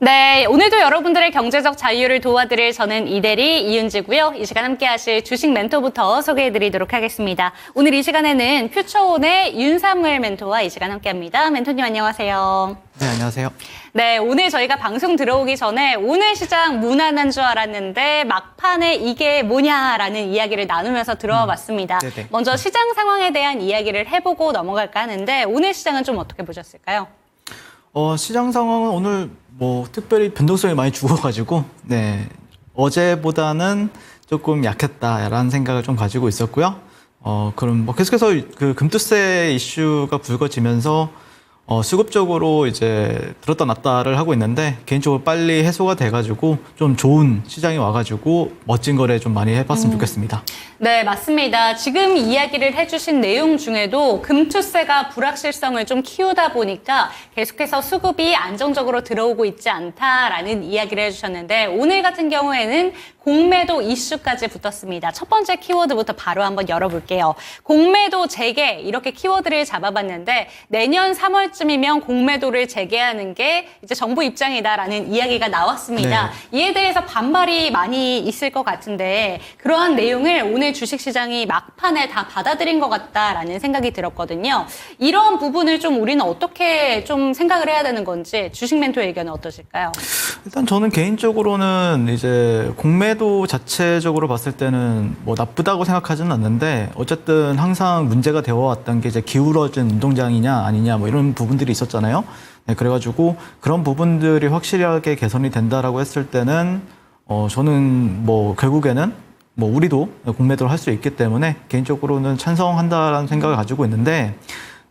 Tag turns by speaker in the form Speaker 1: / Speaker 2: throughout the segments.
Speaker 1: 네, 오늘도 여러분들의 경제적 자유를 도와드릴 저는 이대리 이윤지고요. 이 시간 함께 하실 주식 멘토부터 소개해드리도록 하겠습니다. 오늘 이 시간에는 퓨처온의 윤사무엘 멘토와 이 시간 함께합니다. 멘토님 안녕하세요.
Speaker 2: 네, 안녕하세요.
Speaker 1: 네, 오늘 저희가 방송 들어오기 전에 오늘 시장 무난한 줄 알았는데 막판에 이게 뭐냐라는 이야기를 나누면서 들어와 봤습니다.
Speaker 2: 네네.
Speaker 1: 먼저 시장 상황에 대한 이야기를 해보고 넘어갈까 하는데 오늘 시장은 좀 어떻게 보셨을까요?
Speaker 2: 시장 상황은 오늘 뭐 특별히 변동성이 많이 죽어가지고 네, 어제보다는 조금 약했다라는 생각을 좀 가지고 있었고요. 그럼 뭐 계속해서 그 금투세 이슈가 불거지면서 수급적으로 이제 들었다 놨다를 하고 있는데 개인적으로 빨리 해소가 돼가지고 좀 좋은 시장이 와가지고 멋진 거래 좀 많이 해봤으면 좋겠습니다.
Speaker 1: 네, 맞습니다. 지금 이야기를 해주신 내용 중에도 금투세가 불확실성을 좀 키우다 보니까 계속해서 수급이 안정적으로 들어오고 있지 않다라는 이야기를 해주셨는데 오늘 같은 경우에는 공매도 이슈까지 붙었습니다. 첫 번째 키워드부터 바로 한번 열어볼게요. 공매도 재개 이렇게 키워드를 잡아봤는데 내년 3월쯤이면 공매도를 재개하는 게 이제 정부 입장이다라는 이야기가 나왔습니다.
Speaker 2: 네.
Speaker 1: 이에 대해서 반발이 많이 있을 것 같은데 그러한 내용을 오늘 주식시장이 막판에 다 받아들인 것 같다라는 생각이 들었거든요. 이런 부분을 좀 우리는 어떻게 좀 생각을 해야 되는 건지 주식 멘토의 의견은 어떠실까요?
Speaker 2: 일단 저는 개인적으로는 이제 공매도 자체적으로 봤을 때는 뭐 나쁘다고 생각하지는 않는데 어쨌든 항상 문제가 되어 왔던 게 이제 기울어진 운동장이냐 아니냐 뭐 이런 부분들이 있었잖아요. 네, 그래가지고 그런 부분들이 확실하게 개선이 된다라고 했을 때는 저는 뭐 결국에는 뭐 우리도 공매도를 할 수 있기 때문에 개인적으로는 찬성한다라는 생각을 가지고 있는데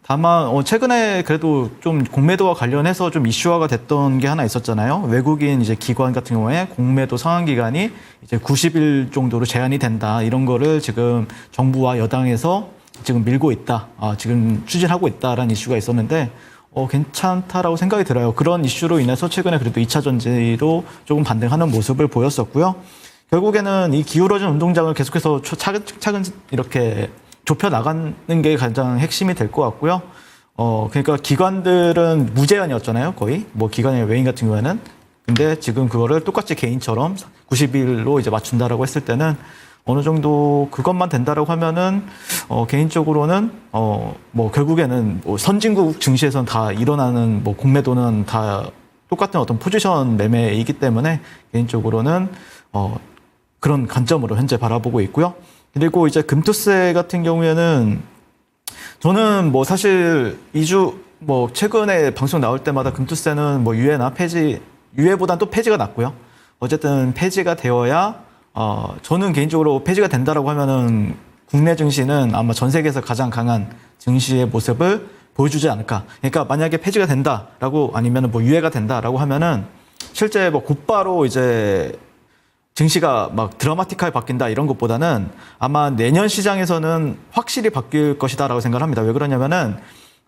Speaker 2: 다만 최근에 그래도 좀 공매도와 관련해서 좀 이슈화가 됐던 게 하나 있었잖아요. 외국인 이제 기관 같은 경우에 공매도 상한 기간이 이제 90일 정도로 제한이 된다. 이런 거를 지금 정부와 여당에서 지금 밀고 있다. 지금 추진하고 있다라는 이슈가 있었는데 괜찮다라고 생각이 들어요. 그런 이슈로 인해서 최근에 그래도 2차 전지로 조금 반등하는 모습을 보였었고요. 결국에는 이 기울어진 운동장을 계속해서 차근차근 이렇게 좁혀 나가는 게 가장 핵심이 될 것 같고요. 그러니까 기관들은 무제한이었잖아요, 거의. 뭐 기관의 외인 같은 경우에는. 근데 지금 그거를 똑같이 개인처럼 90일로 이제 맞춘다라고 했을 때는 어느 정도 그것만 된다라고 하면은 개인적으로는 뭐 결국에는 뭐 선진국 증시에서는 다 일어나는 뭐 공매도는 다 똑같은 어떤 포지션 매매이기 때문에 개인적으로는 그런 관점으로 현재 바라보고 있고요. 그리고 이제 금투세 같은 경우에는 저는 뭐 사실 2주 뭐 최근에 방송 나올 때마다 금투세는 뭐 유예보단 또 폐지가 낫고요. 어쨌든 폐지가 되어야 저는 개인적으로 폐지가 된다라고 하면은 국내 증시는 아마 전 세계에서 가장 강한 증시의 모습을 보여주지 않을까. 그러니까 만약에 폐지가 된다라고 아니면은 뭐 유예가 된다라고 하면은 실제 뭐 곧바로 이제 증시가 막 드라마틱하게 바뀐다 이런 것보다는 아마 내년 시장에서는 확실히 바뀔 것이다라고 생각을 합니다. 왜 그러냐면은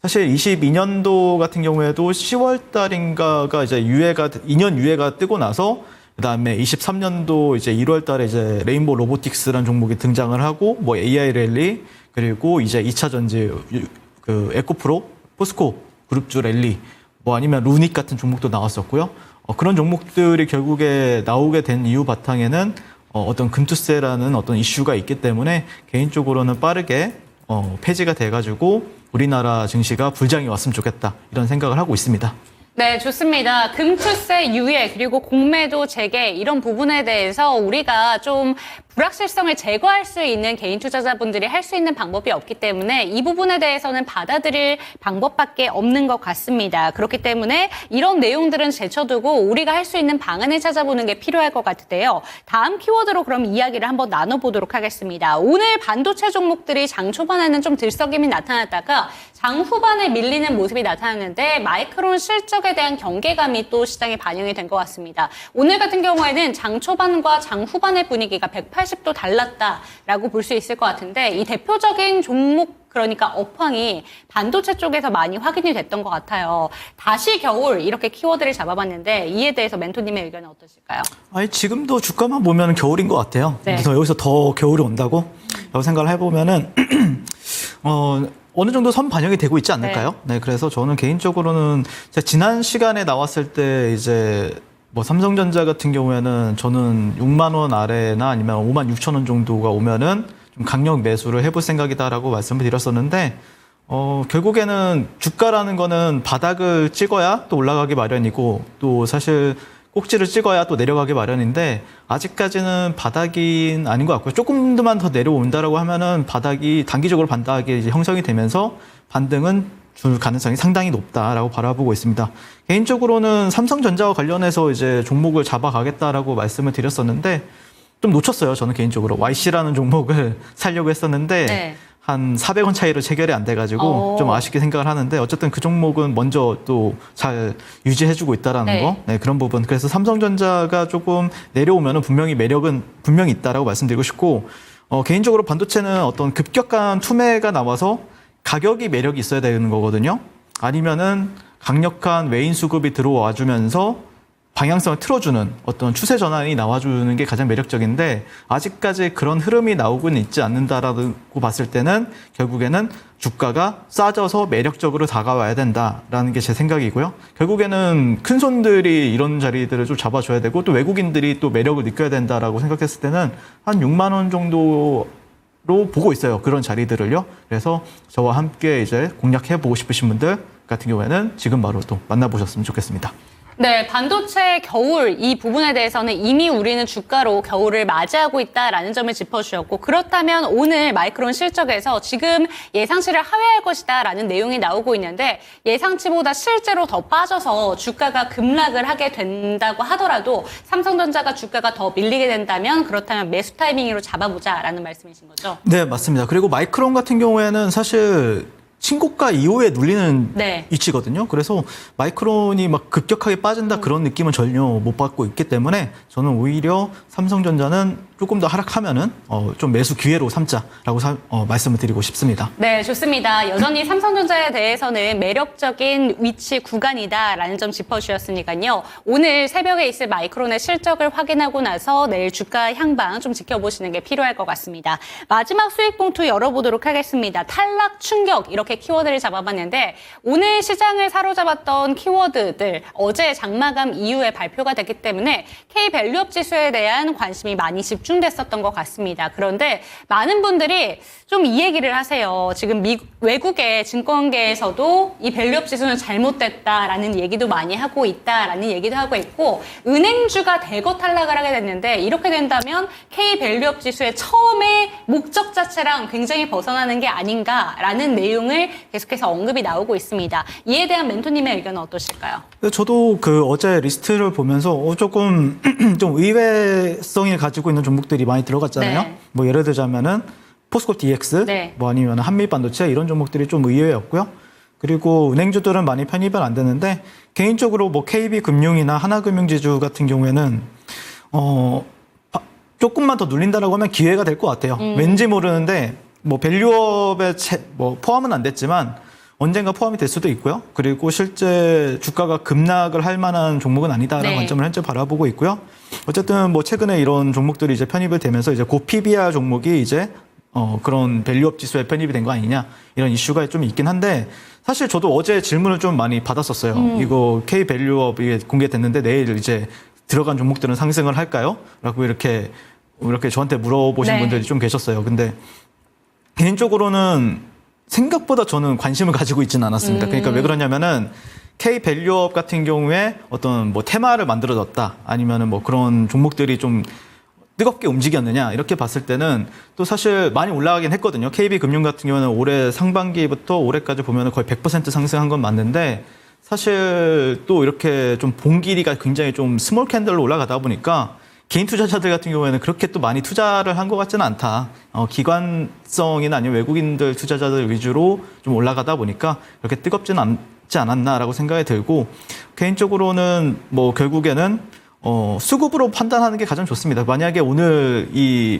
Speaker 2: 사실 22년도 같은 경우에도 10월 달인가가 이제 2년 유예가 뜨고 나서 그다음에 23년도 이제 1월 달에 이제 레인보우 로보틱스라는 종목이 등장을 하고 뭐 AI 랠리 그리고 이제 2차 전지 그 에코프로, 포스코 그룹주 랠리 뭐 아니면 루닉 같은 종목도 나왔었고요. 그런 종목들이 결국에 나오게 된 이유 바탕에는 어떤 금투세라는 어떤 이슈가 있기 때문에 개인적으로는 빠르게 폐지가 돼가지고 우리나라 증시가 불장이 왔으면 좋겠다 이런 생각을 하고 있습니다.
Speaker 1: 네, 좋습니다. 금투세 유예 그리고 공매도 재개 이런 부분에 대해서 우리가 좀 불확실성을 제거할 수 있는 개인 투자자분들이 할 수 있는 방법이 없기 때문에 이 부분에 대해서는 받아들일 방법밖에 없는 것 같습니다. 그렇기 때문에 이런 내용들은 제쳐두고 우리가 할 수 있는 방안을 찾아보는 게 필요할 것 같은데요. 다음 키워드로 그럼 이야기를 한번 나눠보도록 하겠습니다. 오늘 반도체 종목들이 장 초반에는 좀 들썩임이 나타났다가 장 후반에 밀리는 모습이 나타났는데 마이크론 실적에 대한 경계감이 또 시장에 반영이 된 것 같습니다. 오늘 같은 경우에는 장 초반과 장 후반의 분위기가 180도 달랐다라고 볼 수 있을 것 같은데 이 대표적인 종목 그러니까 업황이 반도체 쪽에서 많이 확인이 됐던 것 같아요. 다시 겨울 이렇게 키워드를 잡아봤는데 이에 대해서 멘토님의 의견은 어떠실까요?
Speaker 2: 아니 지금도 주가만 보면 겨울인 것 같아요.
Speaker 1: 네.
Speaker 2: 그래서 여기서 더 겨울이 온다고 생각을 해보면은 어느 정도 선 반영이 되고 있지 않을까요? 네, 그래서 저는 개인적으로는 지난 시간에 나왔을 때 이제 뭐 삼성전자 같은 경우에는 저는 6만 원 아래나 아니면 5만 6천 원 정도가 오면은 좀 강력 매수를 해볼 생각이다라고 말씀을 드렸었는데 결국에는 주가라는 거는 바닥을 찍어야 또 올라가기 마련이고 또 사실 꼭지를 찍어야 또 내려가기 마련인데 아직까지는 바닥이 아닌 것 같고요. 조금만 더 내려온다라고 하면은 바닥이 단기적으로 반등하게 이제 형성이 되면서 반등은 줄 가능성이 상당히 높다라고 바라보고 있습니다. 개인적으로는 삼성전자와 관련해서 이제 종목을 잡아가겠다라고 말씀을 드렸었는데 좀 놓쳤어요. 저는 개인적으로 YC라는 종목을 살려고 했었는데
Speaker 1: 네.
Speaker 2: 한 400원 차이로 체결이 안 돼가지고 좀 아쉽게 생각을 하는데 어쨌든 그 종목은 먼저 또 잘 유지해주고 있다라는
Speaker 1: 네.
Speaker 2: 거, 네, 그런 부분. 그래서 삼성전자가 조금 내려오면은 분명히 매력은 분명히 있다라고 말씀드리고 싶고 개인적으로 반도체는 어떤 급격한 투매가 나와서 가격이 매력이 있어야 되는 거거든요. 아니면은 강력한 외인 수급이 들어와 주면서 방향성을 틀어주는 어떤 추세 전환이 나와주는 게 가장 매력적인데 아직까지 그런 흐름이 나오고는 있지 않는다라고 봤을 때는 결국에는 주가가 싸져서 매력적으로 다가와야 된다라는 게 제 생각이고요. 결국에는 큰 손들이 이런 자리들을 좀 잡아줘야 되고 또 외국인들이 또 매력을 느껴야 된다라고 생각했을 때는 한 6만 원 정도 로 보고 있어요. 그런 자리들을요. 그래서 저와 함께 이제 공략해보고 싶으신 분들 같은 경우에는 지금 바로 또 만나보셨으면 좋겠습니다.
Speaker 1: 네, 반도체 겨울 이 부분에 대해서는 이미 우리는 주가로 겨울을 맞이하고 있다라는 점을 짚어주셨고 그렇다면 오늘 마이크론 실적에서 지금 예상치를 하회할 것이다라는 내용이 나오고 있는데 예상치보다 실제로 더 빠져서 주가가 급락을 하게 된다고 하더라도 삼성전자가 주가가 더 밀리게 된다면 그렇다면 매수 타이밍으로 잡아보자라는 말씀이신 거죠?
Speaker 2: 네, 맞습니다. 그리고 마이크론 같은 경우에는 사실 신고가 이후에 눌리는
Speaker 1: 네.
Speaker 2: 위치거든요. 그래서 마이크론이 막 급격하게 빠진다 그런 느낌은 전혀 못 받고 있기 때문에 저는 오히려 삼성전자는 조금 더 하락하면은 좀 매수 기회로 삼자라고 말씀을 드리고 싶습니다.
Speaker 1: 네, 좋습니다. 여전히 삼성전자에 대해서는 매력적인 위치 구간이다라는 점 짚어주셨으니까요. 오늘 새벽에 있을 마이크론의 실적을 확인하고 나서 내일 주가 향방 좀 지켜보시는 게 필요할 것 같습니다. 마지막 수익 봉투 열어보도록 하겠습니다. 탈락, 충격 이렇게 키워드를 잡아봤는데 오늘 시장을 사로잡았던 키워드들 어제 장마감 이후에 발표가 됐기 때문에 K밸류업 지수에 대한 관심이 많이 집중됐었던 것 같습니다. 그런데 많은 분들이 좀 이 얘기를 하세요. 지금 외국의 증권계에서도 이 밸류업 지수는 잘못됐다라는 얘기도 많이 하고 있다라는 얘기도 하고 있고 은행주가 대거 탈락을 하게 됐는데 이렇게 된다면 K밸류업 지수의 처음에 목적 자체랑 굉장히 벗어나는 게 아닌가라는 내용을 계속해서 언급이 나오고 있습니다. 이에 대한 멘토님의 의견은 어떠실까요?
Speaker 2: 저도 그 어제 리스트를 보면서 조금 좀 의외성을 가지고 있는 종목들이 많이 들어갔잖아요.
Speaker 1: 네.
Speaker 2: 뭐 예를 들자면은 포스코 DX,
Speaker 1: 네.
Speaker 2: 뭐 아니면 한미반도체 이런 종목들이 좀 의외였고요. 그리고 은행주들은 많이 편입은 안 되는데 개인적으로 뭐 KB금융이나 하나금융지주 같은 경우에는 조금만 더 눌린다라고 하면 기회가 될 것 같아요. 왠지 모르는데 뭐 밸류업에 뭐 포함은 안 됐지만 언젠가 포함이 될 수도 있고요. 그리고 실제 주가가 급락을 할 만한 종목은 아니다라는
Speaker 1: 네.
Speaker 2: 관점을 현재 바라보고 있고요. 어쨌든 뭐 최근에 이런 종목들이 이제 편입을 되면서 이제 고 PBR 종목이 이제 그런 밸류업 지수에 편입이 된 거 아니냐 이런 이슈가 좀 있긴 한데 사실 저도 어제 질문을 좀 많이 받았었어요. 이거 K 밸류업이 공개됐는데 내일 이제 들어간 종목들은 상승을 할까요? 라고 이렇게 저한테 물어보신
Speaker 1: 네.
Speaker 2: 분들이 좀 계셨어요. 근데 개인적으로는 생각보다 저는 관심을 가지고 있지는 않았습니다. 그러니까 왜 그러냐면은 K 밸류업 같은 경우에 어떤 뭐 테마를 만들어졌다 아니면은 뭐 그런 종목들이 좀 뜨겁게 움직였느냐 이렇게 봤을 때는 또 사실 많이 올라가긴 했거든요. KB금융 같은 경우는 올해 상반기부터 올해까지 보면 거의 100% 상승한 건 맞는데 사실 또 이렇게 좀 봉 길이가 굉장히 좀 스몰 캔들로 올라가다 보니까 개인 투자자들 같은 경우에는 그렇게 또 많이 투자를 한 것 같지는 않다. 기관성이나 아니면 외국인들 투자자들 위주로 좀 올라가다 보니까 그렇게 뜨겁지는 않지 않았나라고 생각이 들고 개인적으로는 뭐 결국에는 수급으로 판단하는 게 가장 좋습니다. 만약에 오늘 이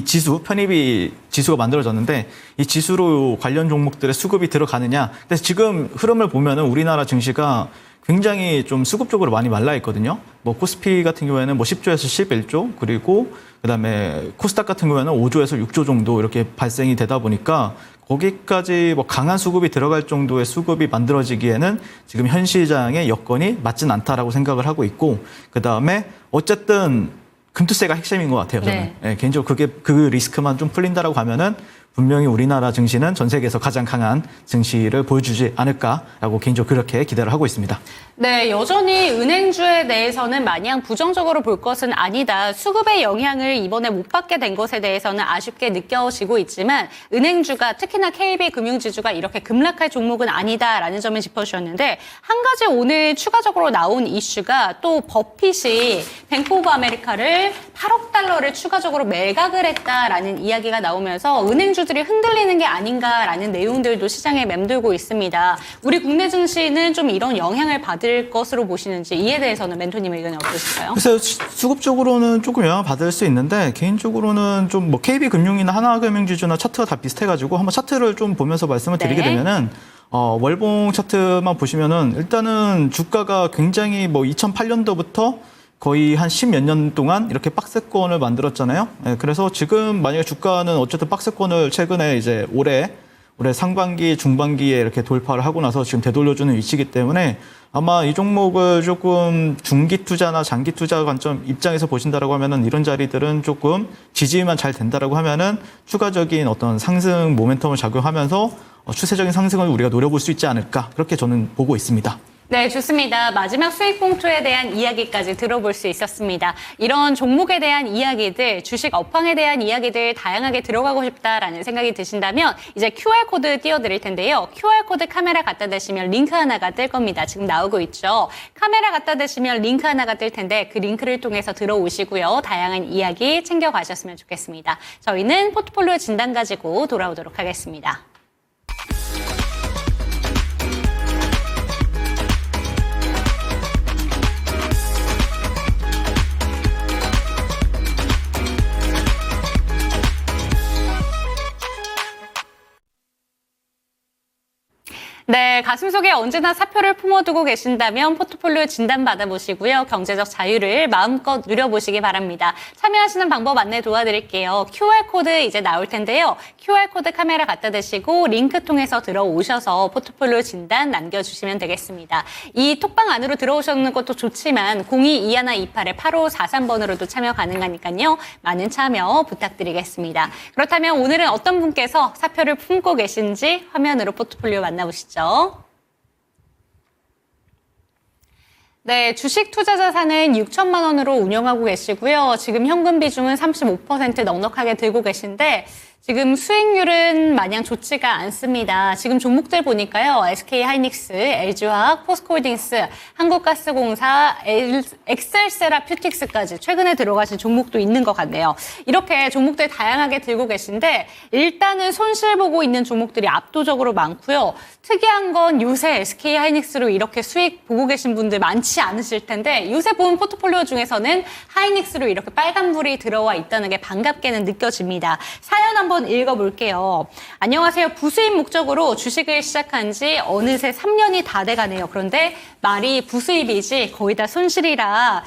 Speaker 2: 지수, 편입이 지수가 만들어졌는데 이 지수로 관련 종목들의 수급이 들어가느냐. 그래서 지금 흐름을 보면은 우리나라 증시가 굉장히 좀 수급적으로 많이 말라 있거든요. 뭐 코스피 같은 경우에는 뭐 10조에서 11조 그리고 그다음에 코스닥 같은 경우에는 5조에서 6조 정도 이렇게 발생이 되다 보니까 거기까지 뭐 강한 수급이 들어갈 정도의 수급이 만들어지기에는 지금 현 시장의 여건이 맞진 않다라고 생각을 하고 있고, 그 다음에 어쨌든 금투세가 핵심인 것 같아요. 저는 개인적으로 그 리스크만 좀 풀린다라고 하면은 분명히 우리나라 증시는 전 세계에서 가장 강한 증시를 보여주지 않을까라고 개인적으로 그렇게 기대를 하고 있습니다.
Speaker 1: 네, 여전히 은행주에 대해서는 마냥 부정적으로 볼 것은 아니다. 수급의 영향을 이번에 못 받게 된 것에 대해서는 아쉽게 느껴지고 있지만 은행주가 특히나 KB금융지주가 이렇게 급락할 종목은 아니다라는 점을 짚어주셨는데 한 가지 오늘 추가적으로 나온 이슈가 또 버핏이 뱅크 오브 아메리카를 8억 달러를 추가적으로 매각을 했다라는 이야기가 나오면서 은행주들이 흔들리는 게 아닌가라는 내용들도 시장에 맴돌고 있습니다. 우리 국내 증시는 좀 이런 영향을 받을 것으로 보시는지 이에 대해서는 멘토님 의견이 어떠실까요?
Speaker 2: 글쎄요, 수급적으로는 조금 영향을 받을 수 있는데 개인적으로는 좀 뭐 KB금융이나 하나금융지주나 차트가 다 비슷해가지고 한번 차트를 좀 보면서 말씀을 드리게 되면은 월봉 차트만 보시면은 일단은 주가가 굉장히 뭐 2008년도부터 거의 한 10몇 년 동안 이렇게 박스권을 만들었잖아요. 네, 그래서 지금 만약에 주가는 어쨌든 박스권을 최근에 이제 올해 상반기, 중반기에 이렇게 돌파를 하고 나서 지금 되돌려주는 위치이기 때문에 아마 이 종목을 조금 중기 투자나 장기 투자 관점 입장에서 보신다라고 하면은 이런 자리들은 조금 지지만 잘 된다라고 하면은 추가적인 어떤 상승 모멘텀을 작용하면서 추세적인 상승을 우리가 노려볼 수 있지 않을까 그렇게 저는 보고 있습니다.
Speaker 1: 네, 좋습니다. 마지막 수익 봉투에 대한 이야기까지 들어볼 수 있었습니다. 이런 종목에 대한 이야기들, 주식 업황에 대한 이야기들 다양하게 들어가고 싶다라는 생각이 드신다면 이제 QR코드 띄워드릴 텐데요. QR코드 카메라 갖다 대시면 링크 하나가 뜰 겁니다. 지금 나오고 있죠. 카메라 갖다 대시면 링크 하나가 뜰 텐데 그 링크를 통해서 들어오시고요. 다양한 이야기 챙겨가셨으면 좋겠습니다. 저희는 포트폴리오 진단 가지고 돌아오도록 하겠습니다. 네, 가슴속에 언제나 사표를 품어두고 계신다면 포트폴리오 진단 받아보시고요. 경제적 자유를 마음껏 누려보시기 바랍니다. 참여하시는 방법 안내 도와드릴게요. QR코드 이제 나올 텐데요. QR코드 카메라 갖다 대시고 링크 통해서 들어오셔서 포트폴리오 진단 남겨주시면 되겠습니다. 이 톡방 안으로 들어오시는 것도 좋지만 022128-8543번으로도 참여 가능하니까요. 많은 참여 부탁드리겠습니다. 그렇다면 오늘은 어떤 분께서 사표를 품고 계신지 화면으로 포트폴리오 만나보시죠. 네, 주식 투자 자산은 6천만 원으로 운영하고 계시고요. 지금 현금 비중은 35% 넉넉하게 들고 계신데 지금 수익률은 마냥 좋지가 않습니다. 지금 종목들 보니까요. SK하이닉스, LG화학, 포스코홀딩스, 한국가스공사, 엑셀세라퓨틱스까지 최근에 들어가신 종목도 있는 것 같네요. 이렇게 종목들 다양하게 들고 계신데 일단은 손실 보고 있는 종목들이 압도적으로 많고요. 특이한 건 요새 SK하이닉스로 이렇게 수익 보고 계신 분들 많지 않으실 텐데 요새 본 포트폴리오 중에서는 하이닉스로 이렇게 빨간불이 들어와 있다는 게 반갑게는 느껴집니다. 사연 한번 읽어볼게요. 안녕하세요. 부수입 목적으로 주식을 시작한 지 어느새 3년이 다 돼가네요. 그런데 말이 부수입이지 거의 다 손실이라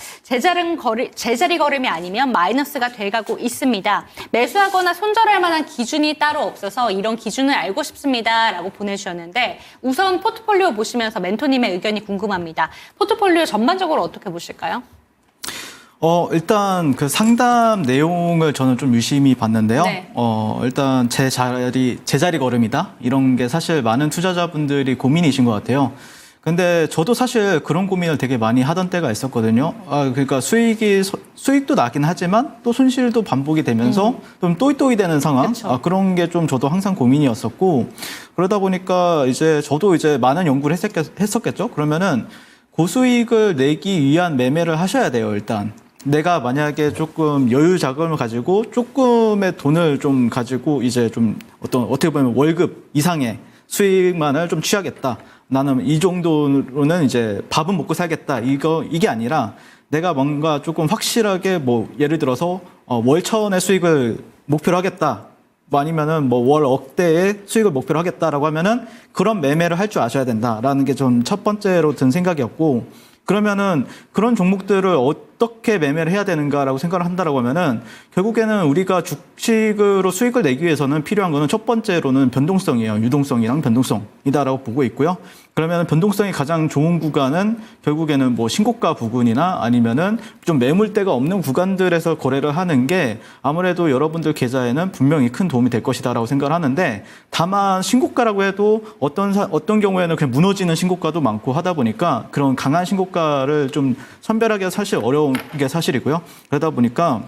Speaker 1: 제자리 걸음이 아니면 마이너스가 돼가고 있습니다. 매수하거나 손절할 만한 기준이 따로 없어서 이런 기준을 알고 싶습니다. 라고 보내주셨는데 우선 포트폴리오 보시면서 멘토님의 의견이 궁금합니다. 포트폴리오 전반적으로 어떻게 보실까요?
Speaker 2: 일단 그 상담 내용을 저는 좀 유심히 봤는데요.
Speaker 1: 네.
Speaker 2: 일단 제자리 걸음이다. 이런 게 사실 많은 투자자분들이 고민이신 것 같아요. 근데 저도 사실 그런 고민을 되게 많이 하던 때가 있었거든요. 그러니까 수익도 나긴 하지만 또 손실도 반복이 되면서 좀 또이또이 되는 상황. 그런 게 좀 저도 항상 고민이었었고 그러다 보니까 이제 저도 이제 많은 연구를 했었겠죠. 그러면은 고수익을 내기 위한 매매를 하셔야 돼요, 일단. 내가 만약에 조금 여유 자금을 가지고 조금의 돈을 좀 가지고 이제 좀 어떻게 보면 월급 이상의 수익만을 좀 취하겠다. 나는 이 정도로는 이제 밥은 먹고 살겠다. 이게 아니라 내가 뭔가 조금 확실하게 뭐 예를 들어서 월 1,000원의 수익을 목표로 하겠다. 뭐 아니면은 뭐 월 억대의 수익을 목표로 하겠다라고 하면은 그런 매매를 할 줄 아셔야 된다라는 게 좀 첫 번째로 든 생각이었고 그러면은 그런 종목들을 어떻게 매매를 해야 되는가라고 생각을 한다라고 하면은 결국에는 우리가 주식으로 수익을 내기 위해서는 필요한 거는 첫 번째로는 변동성이에요. 유동성이랑 변동성이다라고 보고 있고요. 그러면 변동성이 가장 좋은 구간은 결국에는 뭐 신고가 부근이나 아니면은 좀 매물대가 없는 구간들에서 거래를 하는 게 아무래도 여러분들 계좌에는 분명히 큰 도움이 될 것이다라고 생각을 하는데, 다만 신고가라고 해도 어떤 경우에는 그냥 무너지는 신고가도 많고 하다 보니까 그런 강한 신고가를 좀 선별하기가 사실 어려운 게 사실이고요. 그러다 보니까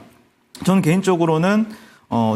Speaker 2: 저는 개인적으로는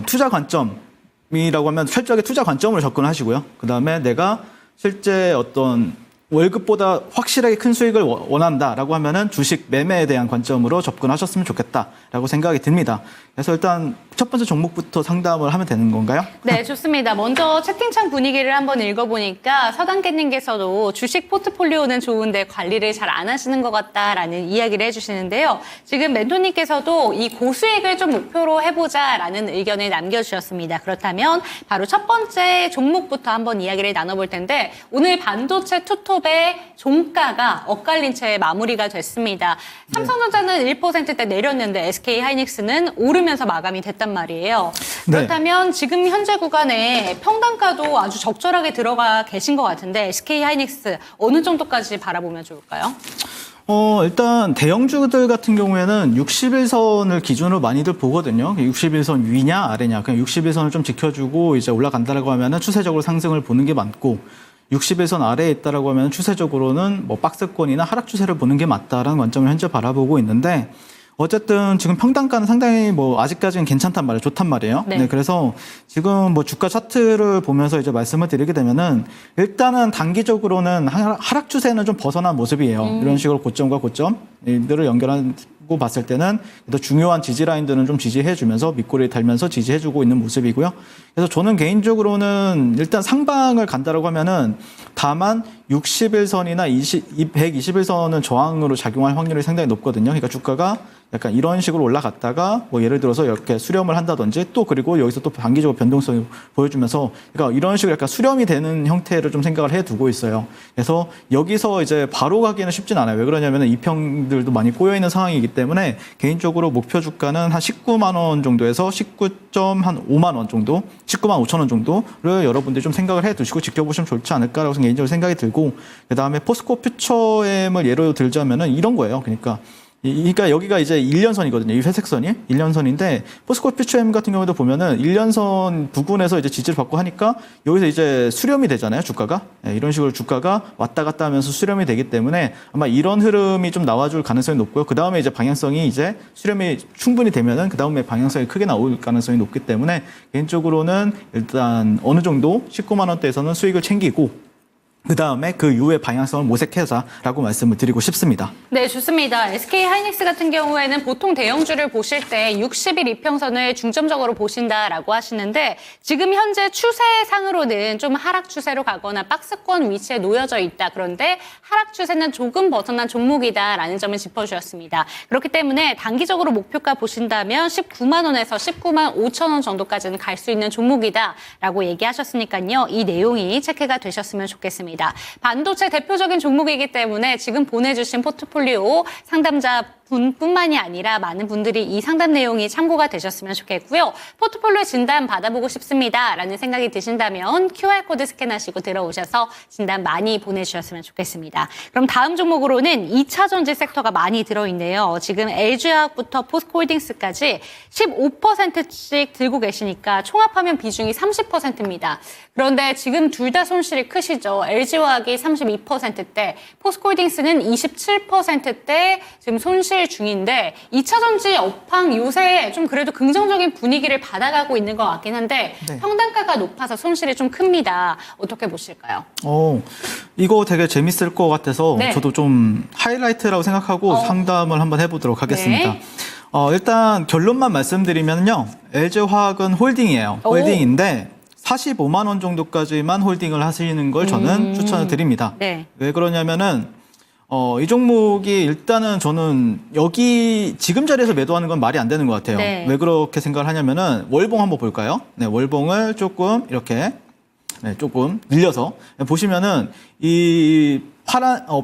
Speaker 2: 투자 관점이라고 하면 철저하게 투자 관점으로 접근하시고요. 그다음에 내가 실제 어떤 월급보다 확실하게 큰 수익을 원한다라고 하면은 주식 매매에 대한 관점으로 접근하셨으면 좋겠다라고 생각이 듭니다. 그래서 일단 첫 번째 종목부터 상담을 하면 되는 건가요?
Speaker 1: 네, 좋습니다. 먼저 채팅창 분위기를 한번 읽어보니까 서단계님께서도 주식 포트폴리오는 좋은데 관리를 잘 안 하시는 것 같다라는 이야기를 해주시는데요. 지금 멘토님께서도 이 고수익을 좀 목표로 해보자라는 의견을 남겨주셨습니다. 그렇다면 바로 첫 번째 종목부터 한번 이야기를 나눠볼 텐데, 오늘 반도체 투톱의 종가가 엇갈린 채 마무리가 됐습니다. 삼성전자는 1%대 내렸는데 SK하이닉스는 오르면서 마감이 됐단 말이에요. 그렇다면 지금 현재 구간에 평단가도 아주 적절하게 들어가 계신 것 같은데 SK하이닉스 어느 정도까지 바라보면 좋을까요?
Speaker 2: 일단 대형주들 같은 경우에는 61선을 기준으로 많이들 보거든요. 61선 위냐 아래냐. 그냥 61선을 좀 지켜주고 이제 올라간다라고 하면은 추세적으로 상승을 보는 게 맞고, 61선 아래에 있다라고 하면 추세적으로는 뭐 박스권이나 하락 추세를 보는 게 맞다라는 관점을 현재 바라보고 있는데, 어쨌든 지금 평단가는 상당히 뭐 아직까지는 괜찮단 말이에요. 좋단 말이에요.
Speaker 1: 네.
Speaker 2: 그래서 지금 뭐 주가 차트를 보면서 이제 말씀을 드리게 되면은 일단은 단기적으로는 하락 추세는 좀 벗어난 모습이에요. 이런 식으로 고점과 고점들을 연결하고 봤을 때는 더 중요한 지지 라인들은 좀 지지해주면서 밑꼬리를 달면서 지지해주고 있는 모습이고요. 그래서 저는 개인적으로는 일단 상방을 간다라고 하면은 다만 61선이나 121선은 저항으로 작용할 확률이 상당히 높거든요. 그러니까 주가가 약간 이런 식으로 올라갔다가 뭐 예를 들어서 이렇게 수렴을 한다든지, 또 그리고 여기서 또 단기적으로 변동성을 보여주면서, 그러니까 이런 식으로 약간 수렴이 되는 형태를 좀 생각을 해두고 있어요. 그래서 여기서 이제 바로 가기는 쉽진 않아요. 왜 그러냐면 이평들도 많이 꼬여 있는 상황이기 때문에 개인적으로 목표 주가는 한 19만 원 정도에서 19.5만 원 정도, 19만 5천 원 정도를 여러분들이 좀 생각을 해두시고 지켜보시면 좋지 않을까라고 개인적으로 생각이 들고, 그다음에 포스코 퓨처엠을 예로 들자면은 이런 거예요. 그러니까 여기가 이제 1년선이거든요. 이 회색선이 1년선인데, 포스코 퓨처엠 같은 경우에도 보면은 1년선 부근에서 이제 지지를 받고 하니까 여기서 이제 수렴이 되잖아요, 주가가. 이런 식으로 주가가 왔다 갔다 하면서 수렴이 되기 때문에 아마 이런 흐름이 좀 나와줄 가능성이 높고요. 그 다음에 이제 방향성이 이제 수렴이 충분히 되면은 그 다음에 방향성이 크게 나올 가능성이 높기 때문에 개인적으로는 일단 어느 정도 19만 원대에서는 수익을 챙기고, 그 다음에 그 이후의 방향성을 모색해자라고 말씀을 드리고 싶습니다.
Speaker 1: 네, 좋습니다. SK하이닉스 같은 경우에는 보통 대형주를 보실 때 60일 이평선을 중점적으로 보신다라고 하시는데, 지금 현재 추세상으로는 좀 하락 추세로 가거나 박스권 위치에 놓여져 있다. 그런데 하락 추세는 조금 벗어난 종목이다라는 점을 짚어주셨습니다. 그렇기 때문에 단기적으로 목표가 보신다면 19만 원에서 19만 5천 원 정도까지는 갈 수 있는 종목이다라고 얘기하셨으니까요. 이 내용이 체크가 되셨으면 좋겠습니다. 반도체 대표적인 종목이기 때문에 지금 보내주신 포트폴리오 상담자 분뿐만이 아니라 많은 분들이 이 상담 내용이 참고가 되셨으면 좋겠고요. 포트폴리오 진단 받아보고 싶습니다라는 생각이 드신다면 QR코드 스캔하시고 들어오셔서 진단 많이 보내주셨으면 좋겠습니다. 그럼 다음 종목으로는 2차 전지 섹터가 많이 들어있네요. 지금 LG화학부터 포스코홀딩스까지 15%씩 들고 계시니까 총합하면 비중이 30%입니다. 그런데 지금 둘 다 손실이 크시죠. LG화학이 32%대, 포스코홀딩스는 27%대 지금 손실 중인데, 2차 전지 업황 요새 좀 그래도 긍정적인 분위기를 받아가고 있는 것 같긴 한데
Speaker 2: 네.
Speaker 1: 평단가가 높아서 손실이 좀 큽니다. 어떻게 보실까요?
Speaker 2: 이거 되게 재밌을 것 같아서
Speaker 1: 네.
Speaker 2: 저도 좀 하이라이트라고 생각하고 상담을 한번 해보도록 하겠습니다.
Speaker 1: 네.
Speaker 2: 일단 결론만 말씀드리면요. LG화학은 홀딩이에요.
Speaker 1: 오.
Speaker 2: 홀딩인데 45만 원 정도까지만 홀딩을 하시는 걸 저는 추천을 드립니다.
Speaker 1: 네.
Speaker 2: 왜 그러냐면은 이 종목이 일단은 저는 여기 지금 자리에서 매도하는 건 말이 안 되는 것 같아요.
Speaker 1: 네.
Speaker 2: 왜 그렇게 생각을 하냐면은 월봉 한번 볼까요? 네, 월봉을 조금 이렇게 조금 늘려서 보시면은 이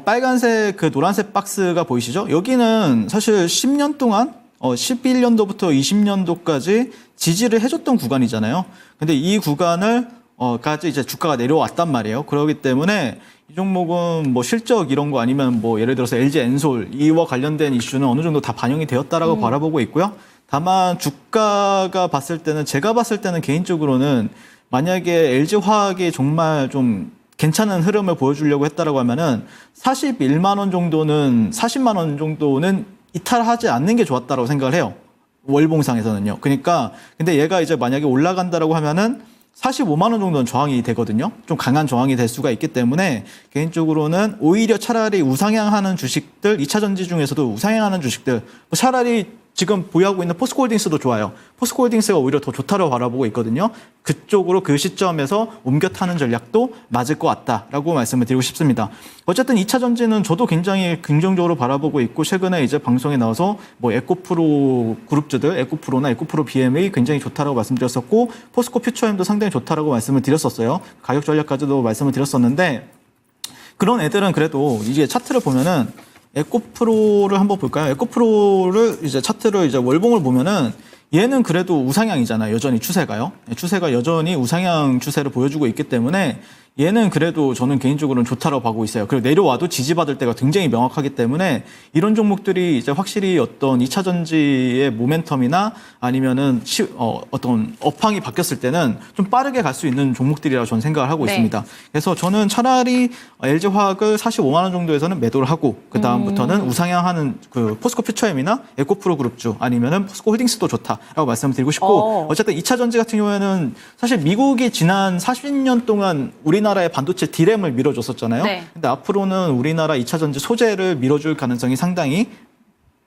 Speaker 2: 빨간색 그 노란색 박스가 보이시죠? 여기는 사실 10년 동안 11년도부터 20년도까지 지지를 해줬던 구간이잖아요. 근데 이 구간을 까지 이제 주가가 내려왔단 말이에요. 그렇기 때문에 이 종목은 뭐 실적 이런 거 아니면 뭐 예를 들어서 LG 엔솔 이와 관련된 이슈는 어느 정도 다 반영이 되었다라고 바라보고 있고요. 다만 주가가 봤을 때는 제가 봤을 때는 개인적으로는 만약에 LG 화학이 정말 좀 괜찮은 흐름을 보여주려고 했다라고 하면은 41만 원 정도는 40만 원 정도는 이탈하지 않는 게 좋았다라고 생각을 해요. 월봉상에서는요. 그러니까 근데 얘가 이제 만약에 올라간다라고 하면은 45만 원 정도는 저항이 되거든요. 좀 강한 저항이 될 수가 있기 때문에 개인적으로는 오히려 차라리 우상향하는 주식들, 2차 전지 중에서도 우상향하는 주식들, 차라리 지금 보유하고 있는 포스코홀딩스도 좋아요. 포스코홀딩스가 오히려 더 좋다고 바라보고 있거든요. 그쪽으로 그 시점에서 옮겨 타는 전략도 맞을 것 같다라고 말씀을 드리고 싶습니다. 어쨌든 2차 전지는 저도 굉장히 긍정적으로 바라보고 있고 최근에 이제 방송에 나와서 뭐 에코프로 그룹주들, 에코프로나 에코프로 BM이 굉장히 좋다라고 말씀드렸었고 포스코 퓨처엠도 상당히 좋다라고 말씀을 드렸었어요. 가격 전략까지도 말씀을 드렸었는데 그런 애들은 그래도 이게 차트를 보면은 에코프로를 한번 볼까요? 에코프로를 이제 차트를 이제 월봉을 보면은 얘는 그래도 우상향이잖아요. 여전히 추세가요. 추세가 여전히 우상향 추세를 보여주고 있기 때문에 얘는 그래도 저는 개인적으로는 좋다라고 보고 있어요. 그리고 내려와도 지지받을 때가 굉장히 명확하기 때문에 이런 종목들이 이제 확실히 어떤 2차 전지의 모멘텀이나 아니면은 어떤 업황이 바뀌었을 때는 좀 빠르게 갈 수 있는 종목들이라고 저는 생각을 하고 있습니다. 그래서 저는 차라리 LG화학을 45만 원 정도에서는 매도를 하고 그 다음부터는 우상향하는 그 포스코 퓨처엠이나 에코프로 그룹주 아니면은 포스코 홀딩스도 좋다라고 말씀을 드리고 싶고 어쨌든 2차 전지 같은 경우에는 사실 미국이 지난 40년 동안 우리나라의 반도체 D램을 밀어줬었잖아요. 네. 근데 앞으로는 우리나라 2차 전지 소재를 밀어줄 가능성이 상당히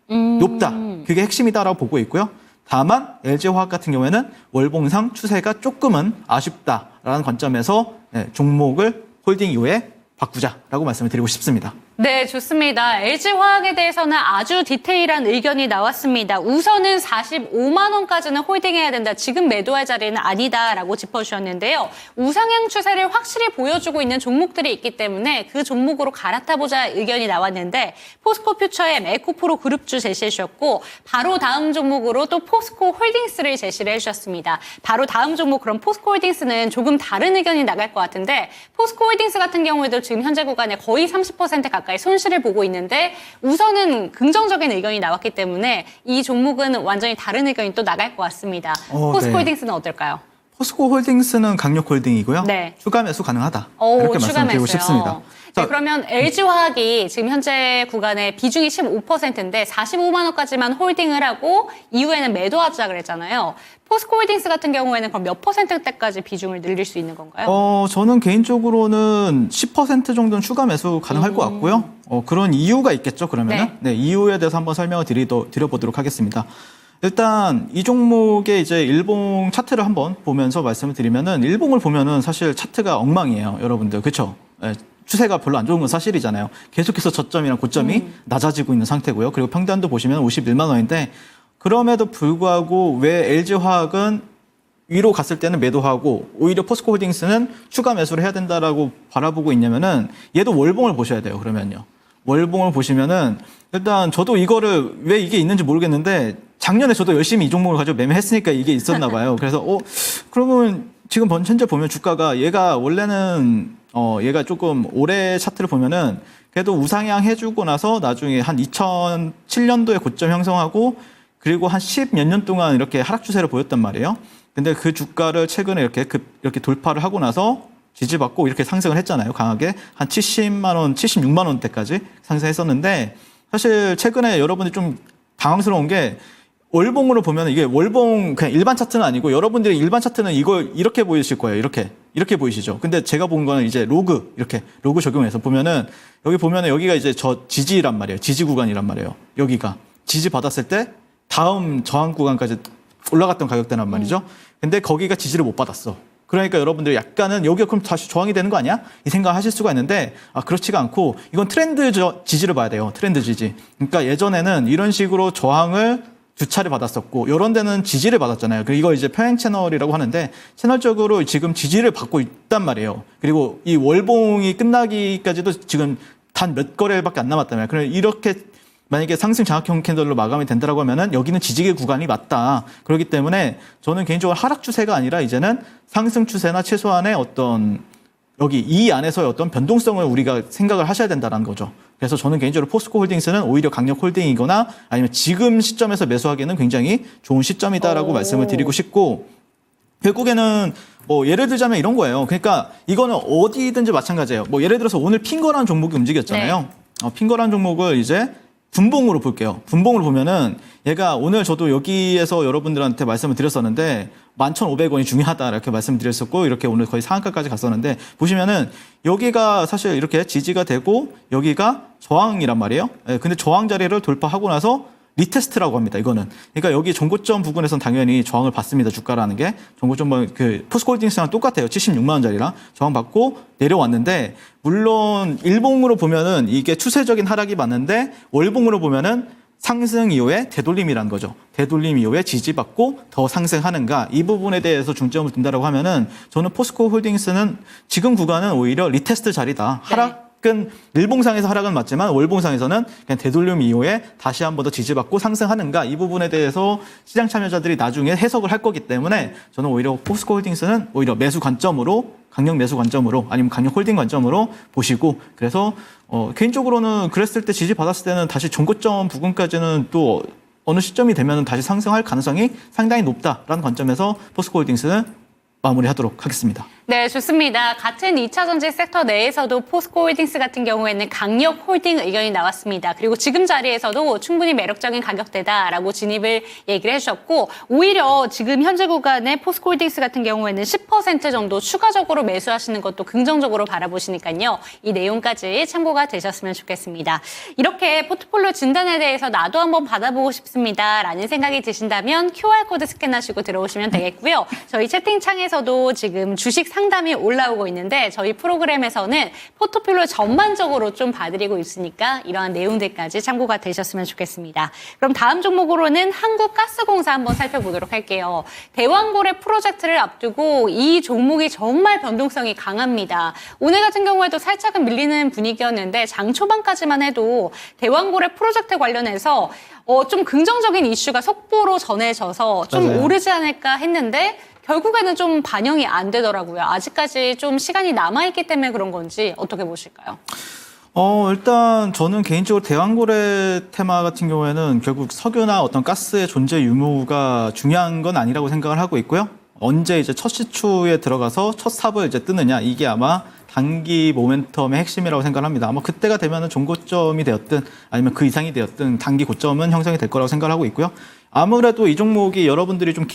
Speaker 2: 높다. 그게 핵심이다라고 보고 있고요. 다만 LG화학 같은 경우에는 월봉상 추세가 조금은 아쉽다라는 관점에서 종목을 홀딩 이후에 바꾸자라고 말씀을 드리고 싶습니다.
Speaker 1: 네, 좋습니다. LG화학에 대해서는 아주 디테일한 의견이 나왔습니다. 우선은 45만 원까지는 홀딩해야 된다. 지금 매도할 자리는 아니다라고 짚어주셨는데요. 우상향 추세를 확실히 보여주고 있는 종목들이 있기 때문에 그 종목으로 갈아타보자 의견이 나왔는데 포스코 퓨처엠, 에코프로 그룹주 제시해 주셨고 바로 다음 종목으로 또 포스코 홀딩스를 제시를 해주셨습니다. 바로 다음 종목 그럼 포스코 홀딩스는 조금 다른 의견이 나갈 것 같은데 포스코 홀딩스 같은 경우에도 지금 현재 구간에 거의 30% 가까이 손실을 보고 있는데 우선은 긍정적인 의견이 나왔기 때문에 이 종목은 완전히 다른 의견이 또 나갈 것 같습니다. 포스코홀딩스는 어떨까요?
Speaker 2: 포스코홀딩스는 강력 홀딩이고요.
Speaker 1: 네.
Speaker 2: 추가 매수 가능하다. 이렇게 말씀드리고 싶습니다.
Speaker 1: 네, 그러면 LG화학이 지금 현재 구간의 비중이 15%인데 45만 원까지만 홀딩을 하고 이후에는 매도하자 그랬잖아요. 포스코홀딩스 같은 경우에는 그럼 몇 %대까지 비중을 늘릴 수 있는 건가요?
Speaker 2: 저는 개인적으로는 10% 정도는 추가 매수 가능할 것 같고요. 그런 이유가 있겠죠, 그러면은. 네, 이유에 대해서 한번 설명을 드려보도록 하겠습니다. 일단 이 종목의 이제 일봉 차트를 한번 보면서 말씀을 드리면은 일봉을 보면은 사실 차트가 엉망이에요, 여러분들. 그렇죠? 네, 추세가 별로 안 좋은 건 사실이잖아요. 계속해서 저점이랑 고점이 낮아지고 있는 상태고요. 그리고 평단도 보시면 51만 원인데 그럼에도 불구하고 왜 LG화학은 위로 갔을 때는 매도하고 오히려 포스코홀딩스는 추가 매수를 해야 된다라고 바라보고 있냐면은 얘도 월봉을 보셔야 돼요. 그러면요. 월봉을 보시면은 일단 저도 이거를 왜 이게 있는지 모르겠는데 작년에 저도 열심히 이 종목을 가지고 매매했으니까 이게 있었나 봐요. 그래서 그러면 지금 현재 보면 주가가 얘가 원래는 얘가 조금 올해 차트를 보면은 그래도 우상향 해주고 나서 나중에 한 2007년도에 고점 형성하고 그리고 한 10 몇 년 동안 이렇게 하락 추세를 보였단 말이에요. 근데 그 주가를 최근에 이렇게 돌파를 하고 나서 지지받고 이렇게 상승을 했잖아요. 강하게 한 70만 원, 76만 원대까지 상승했었는데 사실 최근에 여러분들이 좀 당황스러운 게 월봉으로 보면 이게 월봉 그냥 일반 차트는 아니고 여러분들이 일반 차트는 이걸 이렇게 보이실 거예요. 이렇게 보이시죠. 근데 제가 본 거는 이제 로그 적용해서 보면은 여기 보면은 여기가 이제 저 지지란 말이에요. 지지 구간이란 말이에요. 여기가 지지 받았을 때 다음 저항 구간까지 올라갔던 가격대란 말이죠. 근데 거기가 지지를 못 받았어. 그러니까 여러분들 약간은 여기가 그럼 다시 저항이 되는 거 아니야? 이 생각을 하실 수가 있는데 그렇지가 않고 이건 트렌드 지지를 봐야 돼요. 트렌드 지지. 그러니까 예전에는 이런 식으로 저항을 두 차례 받았었고 이런 데는 지지를 받았잖아요. 그리고 이거 이제 평행 채널이라고 하는데 채널적으로 지금 지지를 받고 있단 말이에요. 그리고 이 월봉이 끝나기까지도 지금 단 몇 거래일밖에 안 남았다며. 그래 이렇게 만약에 상승 장악형 캔들로 마감이 된다라고 하면은 여기는 지지의 구간이 맞다. 그렇기 때문에 저는 개인적으로 하락 추세가 아니라 이제는 상승 추세나 최소한의 어떤 여기 이 안에서의 어떤 변동성을 우리가 생각을 하셔야 된다는 거죠. 그래서 저는 개인적으로 포스코 홀딩스는 오히려 강력 홀딩이거나 아니면 지금 시점에서 매수하기에는 굉장히 좋은 시점이다라고 말씀을 드리고 싶고 결국에는 뭐 예를 들자면 이런 거예요. 그러니까 이거는 어디든지 마찬가지예요. 뭐 예를 들어서 오늘 핑거라는 종목이 움직였잖아요. 핑거라는 종목을 이제 분봉으로 볼게요. 분봉으로 보면은 얘가 오늘 저도 여기에서 여러분들한테 말씀을 드렸었는데 11,500원이 중요하다 이렇게 말씀드렸었고 이렇게 오늘 거의 상한가까지 갔었는데 보시면은 여기가 사실 이렇게 지지가 되고 여기가 저항이란 말이에요. 근데 저항 자리를 돌파하고 나서 리테스트라고 합니다. 이거는. 그러니까 여기 정고점 부분에서는 당연히 저항을 받습니다. 주가라는 게. 정고점 포스코홀딩스랑 똑같아요. 76만 원짜리랑 저항 받고 내려왔는데 물론 일봉으로 보면은 이게 추세적인 하락이 맞는데 월봉으로 보면은 상승 이후에 되돌림이라는 거죠. 되돌림 이후에 지지받고 더 상승하는가 이 부분에 대해서 중점을 둔다라고 하면은 저는 포스코 홀딩스는 지금 구간은 오히려 리테스트 자리다. 하락은 일봉상에서 하락은 맞지만 월봉상에서는 그냥 되돌림 이후에 다시 한 번 더 지지받고 상승하는가 이 부분에 대해서 시장 참여자들이 나중에 해석을 할 거기 때문에 저는 오히려 포스코 홀딩스는 오히려 매수 관점으로 강력 매수 관점으로 아니면 강력 홀딩 관점으로 보시고 그래서 개인적으로는 그랬을 때 지지 받았을 때는 다시 종고점 부근까지는 또 어느 시점이 되면 다시 상승할 가능성이 상당히 높다라는 관점에서 포스코 홀딩스는 마무리하도록 하겠습니다.
Speaker 1: 네, 좋습니다. 같은 2차 전지 섹터 내에서도 포스코 홀딩스 같은 경우에는 강력 홀딩 의견이 나왔습니다. 그리고 지금 자리에서도 충분히 매력적인 가격대다라고 진입을 얘기를 해주셨고 오히려 지금 현재 구간에 포스코 홀딩스 같은 경우에는 10% 정도 추가적으로 매수하시는 것도 긍정적으로 바라보시니까요. 이 내용까지 참고가 되셨으면 좋겠습니다. 이렇게 포트폴리오 진단에 대해서 나도 한번 받아보고 싶습니다라는 생각이 드신다면 QR코드 스캔하시고 들어오시면 되겠고요. 저희 채팅창에서도 지금 주식 상담이 올라오고 있는데 저희 프로그램에서는 포트폴리오 전반적으로 좀 봐드리고 있으니까 이러한 내용들까지 참고가 되셨으면 좋겠습니다. 그럼 다음 종목으로는 한국가스공사 한번 살펴보도록 할게요. 대왕고래 프로젝트를 앞두고 이 종목이 정말 변동성이 강합니다. 오늘 같은 경우에도 살짝은 밀리는 분위기였는데 장 초반까지만 해도 대왕고래 프로젝트 관련해서 좀 긍정적인 이슈가 속보로 전해져서 좀
Speaker 2: 맞아요.
Speaker 1: 오르지 않을까 했는데 결국에는 좀 반영이 안 되더라고요. 아직까지 좀 시간이 남아있기 때문에 그런 건지 어떻게 보실까요?
Speaker 2: 일단 저는 개인적으로 대왕고래 테마 같은 경우에는 결국 석유나 어떤 가스의 존재 유무가 중요한 건 아니라고 생각을 하고 있고요. 언제 이제 첫 시추에 들어가서 첫 삽을 이제 뜨느냐 이게 아마 단기 모멘텀의 핵심이라고 생각을 합니다. 아마 그때가 되면은 종고점이 되었든 아니면 그 이상이 되었든 단기 고점은 형성이 될 거라고 생각을 하고 있고요. 아무래도 이 종목이 여러분들이 좀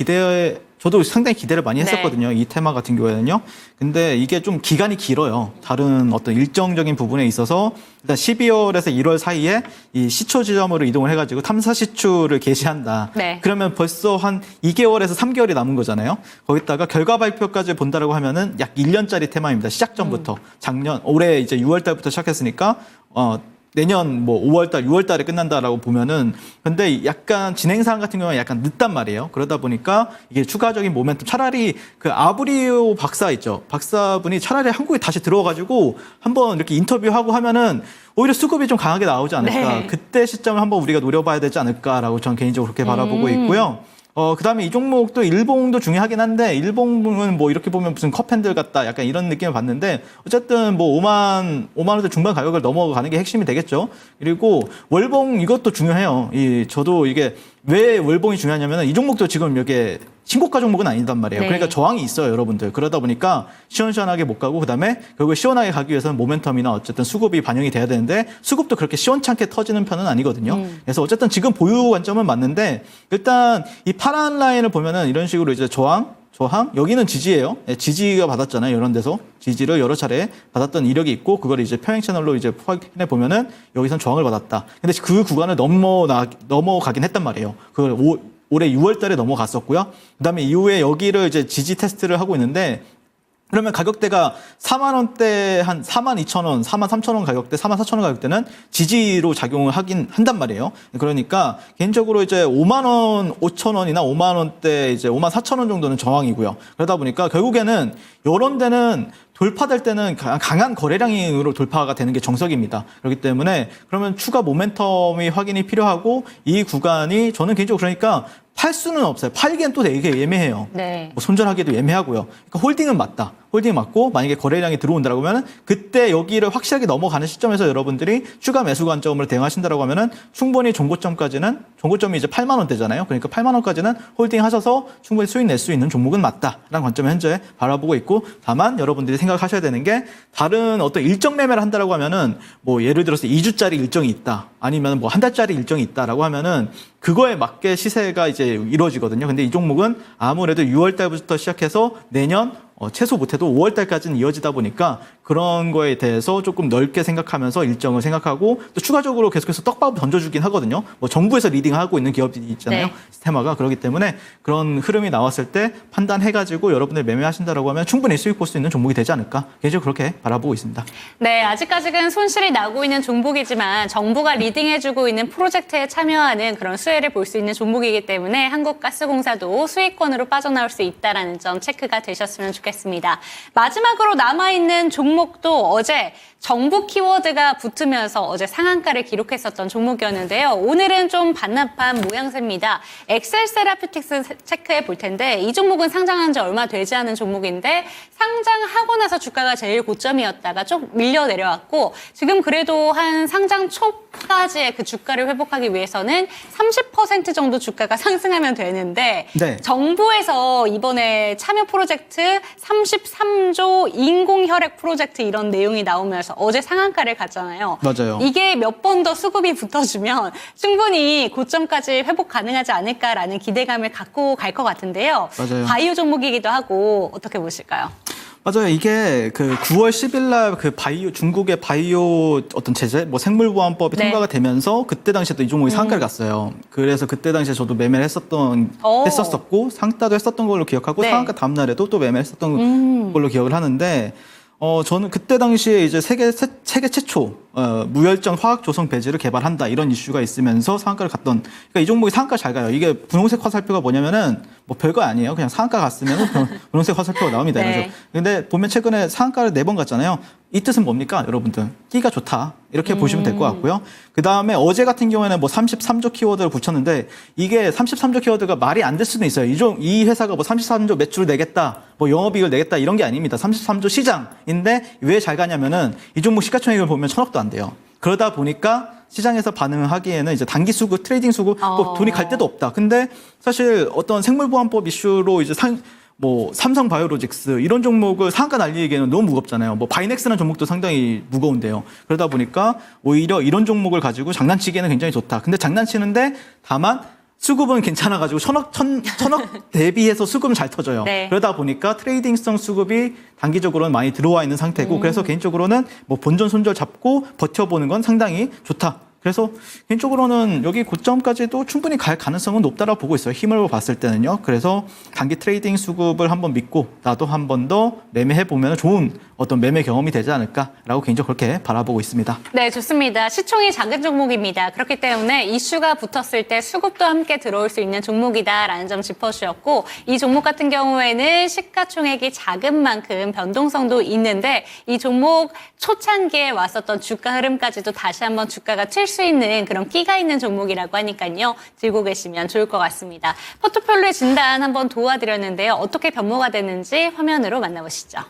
Speaker 2: 저도 상당히 기대를 많이 했었거든요. 이 테마 같은 경우에는요. 근데 이게 좀 기간이 길어요. 다른 어떤 일정적인 부분에 있어서 일단 12월에서 1월 사이에 이 시초 지점으로 이동을 해가지고 탐사 시추를 개시한다.
Speaker 1: 네.
Speaker 2: 그러면 벌써 한 2개월에서 3개월이 남은 거잖아요. 거기다가 결과 발표까지 본다라고 하면은 약 1년짜리 테마입니다. 시작 전부터. 올해 이제 6월 달부터 시작했으니까, 내년 뭐 5월달, 6월달에 끝난다라고 보면은 근데 약간 진행사항 같은 경우는 약간 늦단 말이에요. 그러다 보니까 이게 추가적인 모멘텀 차라리 그 아브리오 박사 있죠. 박사분이 차라리 한국에 다시 들어와가지고 한번 이렇게 인터뷰하고 하면은 오히려 수급이 좀 강하게 나오지 않을까.
Speaker 1: 네.
Speaker 2: 그때 시점을 한번 우리가 노려봐야 되지 않을까라고 저는 개인적으로 그렇게 바라보고 있고요. 그다음에 이 종목도 일봉도 중요하긴 한데 일봉은 뭐 이렇게 보면 무슨 컵핸들 같다 약간 이런 느낌을 받는데 어쨌든 뭐 5만 원대 중반 가격을 넘어가는 게 핵심이 되겠죠. 그리고 월봉 이것도 중요해요. 저도 이게 왜 월봉이 중요하냐면은 이 종목도 지금 이게 신고가 종목은 아니단 말이에요.
Speaker 1: 네.
Speaker 2: 그러니까 저항이 있어요, 여러분들. 그러다 보니까 시원시원하게 못 가고 그다음에 결국 시원하게 가기 위해서는 모멘텀이나 어쨌든 수급이 반영이 돼야 되는데 수급도 그렇게 시원찮게 터지는 편은 아니거든요. 그래서 어쨌든 지금 보유 관점은 맞는데 일단 이 파란 라인을 보면은 이런 식으로 이제 저항, 여기는 지지예요. 지지가 받았잖아요. 이런 데서 지지를 여러 차례 받았던 이력이 있고 그걸 이제 평행 채널로 이제 확인해 보면은 여기선 저항을 받았다. 근데 그 구간을 넘어가긴 했단 말이에요. 그걸 올해 6월 달에 넘어갔었고요. 그다음에 이후에 여기를 이제 지지 테스트를 하고 있는데 그러면 가격대가 4만 원대 한 4만 2천 원, 4만 3천 원 가격대, 4만 4천 원 가격대는 지지로 작용을 하긴 한단 말이에요. 그러니까 개인적으로 이제 5만 원, 5천 원이나 5만 원대 이제 5만 4천 원 정도는 저항이고요. 그러다 보니까 결국에는 이런 데는 돌파될 때는 강한 거래량으로 돌파가 되는 게 정석입니다. 그렇기 때문에 그러면 추가 모멘텀이 확인이 필요하고 이 구간이 저는 개인적으로 그러니까 팔 수는 없어요. 팔기엔 또 되게 예매해요.
Speaker 1: 네.
Speaker 2: 뭐 손절하기도 예매하고요. 그러니까 홀딩은 맞다. 홀딩 맞고 만약에 거래량이 들어온다라고 하면은 그때 여기를 확실하게 넘어가는 시점에서 여러분들이 추가 매수 관점으로 대응하신다라고 하면은 충분히 종고점까지는 종고점이 이제 8만 원대잖아요. 그러니까 8만 원까지는 홀딩 하셔서 충분히 수익 낼 수 있는 종목은 맞다라는 관점을 현재 바라보고 있고 다만 여러분들이 생각하셔야 되는 게 다른 어떤 일정 매매를 한다라고 하면은 뭐 예를 들어서 2주짜리 일정이 있다. 아니면 뭐 한 달짜리 일정이 있다라고 하면은 그거에 맞게 시세가 이제 이루어지거든요. 근데 이 종목은 아무래도 6월 달부터 시작해서 내년 최소 못해도 5월 달까지는 이어지다 보니까 그런 거에 대해서 조금 넓게 생각하면서 일정을 생각하고 또 추가적으로 계속해서 떡밥을 던져주긴 하거든요. 뭐 정부에서 리딩하고 있는 기업이 있잖아요.
Speaker 1: 네.
Speaker 2: 시스테마가. 그렇기 때문에 그런 흐름이 나왔을 때 판단해가지고 여러분들 매매하신다라고 하면 충분히 수익 볼 수 있는 종목이 되지 않을까. 개인적으로 그렇게 바라보고 있습니다.
Speaker 1: 네, 아직까지는 손실이 나고 있는 종목이지만 정부가 리딩해주고 있는 프로젝트에 참여하는 그런 수혜를 볼 수 있는 종목이기 때문에 한국가스공사도 수익권으로 빠져나올 수 있다는 점 체크가 되셨으면 좋겠습니다. 마지막으로 남아있는 종목도 어제 정부 키워드가 붙으면서 어제 상한가를 기록했었던 종목이었는데요. 오늘은 좀 반납한 모양새입니다. 엑셀 세라피틱스 체크해 볼 텐데 이 종목은 상장한 지 얼마 되지 않은 종목인데 상장하고 나서 주가가 제일 고점이었다가 좀 밀려 내려왔고 지금 그래도 한 상장 초까지의 그 주가를 회복하기 위해서는 30% 정도 주가가 상승하면 되는데
Speaker 2: 네.
Speaker 1: 정부에서 이번에 참여 프로젝트 33조 인공혈액 프로젝트 이런 내용이 나오면서 어제 상한가를 갔잖아요.
Speaker 2: 맞아요.
Speaker 1: 이게 몇 번 더 수급이 붙어주면 충분히 고점까지 회복 가능하지 않을까라는 기대감을 갖고 갈 것 같은데요.
Speaker 2: 맞아요.
Speaker 1: 바이오 종목이기도 하고 어떻게 보실까요?
Speaker 2: 맞아요. 이게 그 9월 10일 날 그 중국의 바이오 어떤 제재, 뭐 생물보안법이
Speaker 1: 네.
Speaker 2: 통과가 되면서 그때 당시에 또 이 종목이 상한가를 갔어요. 그래서 그때 당시에 저도 매매를 했었고 상따도 했었던 걸로 기억하고
Speaker 1: 네.
Speaker 2: 상한가 다음 날에도 또 매매를 했었던 걸로 기억을 하는데 저는 그때 당시에 이제 세계 최초 무혈전 화학 조성 배지를 개발한다 이런 이슈가 있으면서 상한가를 갔던. 그러니까 이 종목이 상한가 잘 가요. 이게 분홍색 화살표가 뭐냐면은 뭐 별거 아니에요. 그냥 상한가 갔으면 분홍색 화살표가 나옵니다.
Speaker 1: 네.
Speaker 2: 이거죠. 근데 보면 최근에 상한가를 4번 갔잖아요. 이 뜻은 뭡니까, 여러분들? 끼가 좋다. 이렇게 보시면 될 것 같고요. 그 다음에 어제 같은 경우에는 뭐 33조 키워드를 붙였는데 이게 33조 키워드가 말이 안 될 수도 있어요. 이 회사가 뭐 33조 매출을 내겠다, 뭐 영업이익을 내겠다 이런 게 아닙니다. 33조 시장인데 왜 잘 가냐면은 이 종목 시가총액을 보면 1,000억도 안 돼요. 그러다 보니까 시장에서 반응을 하기에는 이제 단기 수급, 트레이딩 수급, 또 돈이 갈 데도 없다. 근데 사실 어떤 생물보안법 이슈로 이제 뭐 삼성바이오로직스 이런 종목을 상한가 날리기에는 너무 무겁잖아요. 뭐 바이넥스라는 종목도 상당히 무거운데요. 그러다 보니까 오히려 이런 종목을 가지고 장난치기에는 굉장히 좋다. 근데 장난치는데 다만 수급은 괜찮아가지고 천억 대비해서 수급은 잘 터져요.
Speaker 1: 네.
Speaker 2: 그러다 보니까 트레이딩성 수급이 단기적으로는 많이 들어와 있는 상태고 그래서 개인적으로는 뭐 본전 손절 잡고 버텨보는 건 상당히 좋다. 그래서 개인적으로는 여기 고점까지도 충분히 갈 가능성은 높다라고 보고 있어요. 힘을 봤을 때는요. 그래서 단기 트레이딩 수급을 한번 믿고 나도 한 번 더 매매해보면 좋은 어떤 매매 경험이 되지 않을까라고 개인적으로 그렇게 바라보고 있습니다.
Speaker 1: 네, 좋습니다. 시총이 작은 종목입니다. 그렇기 때문에 이슈가 붙었을 때 수급도 함께 들어올 수 있는 종목이다라는 점 짚어주셨고 이 종목 같은 경우에는 시가총액이 작은 만큼 변동성도 있는데 이 종목 초창기에 왔었던 주가 흐름까지도 다시 한번 주가가 튈 수 있는 그런 끼가 있는 종목이라고 하니까요. 들고 계시면 좋을 것 같습니다. 포트폴리오 진단 한번 도와드렸는데요. 어떻게 변모가 됐는지 화면으로 만나보시죠.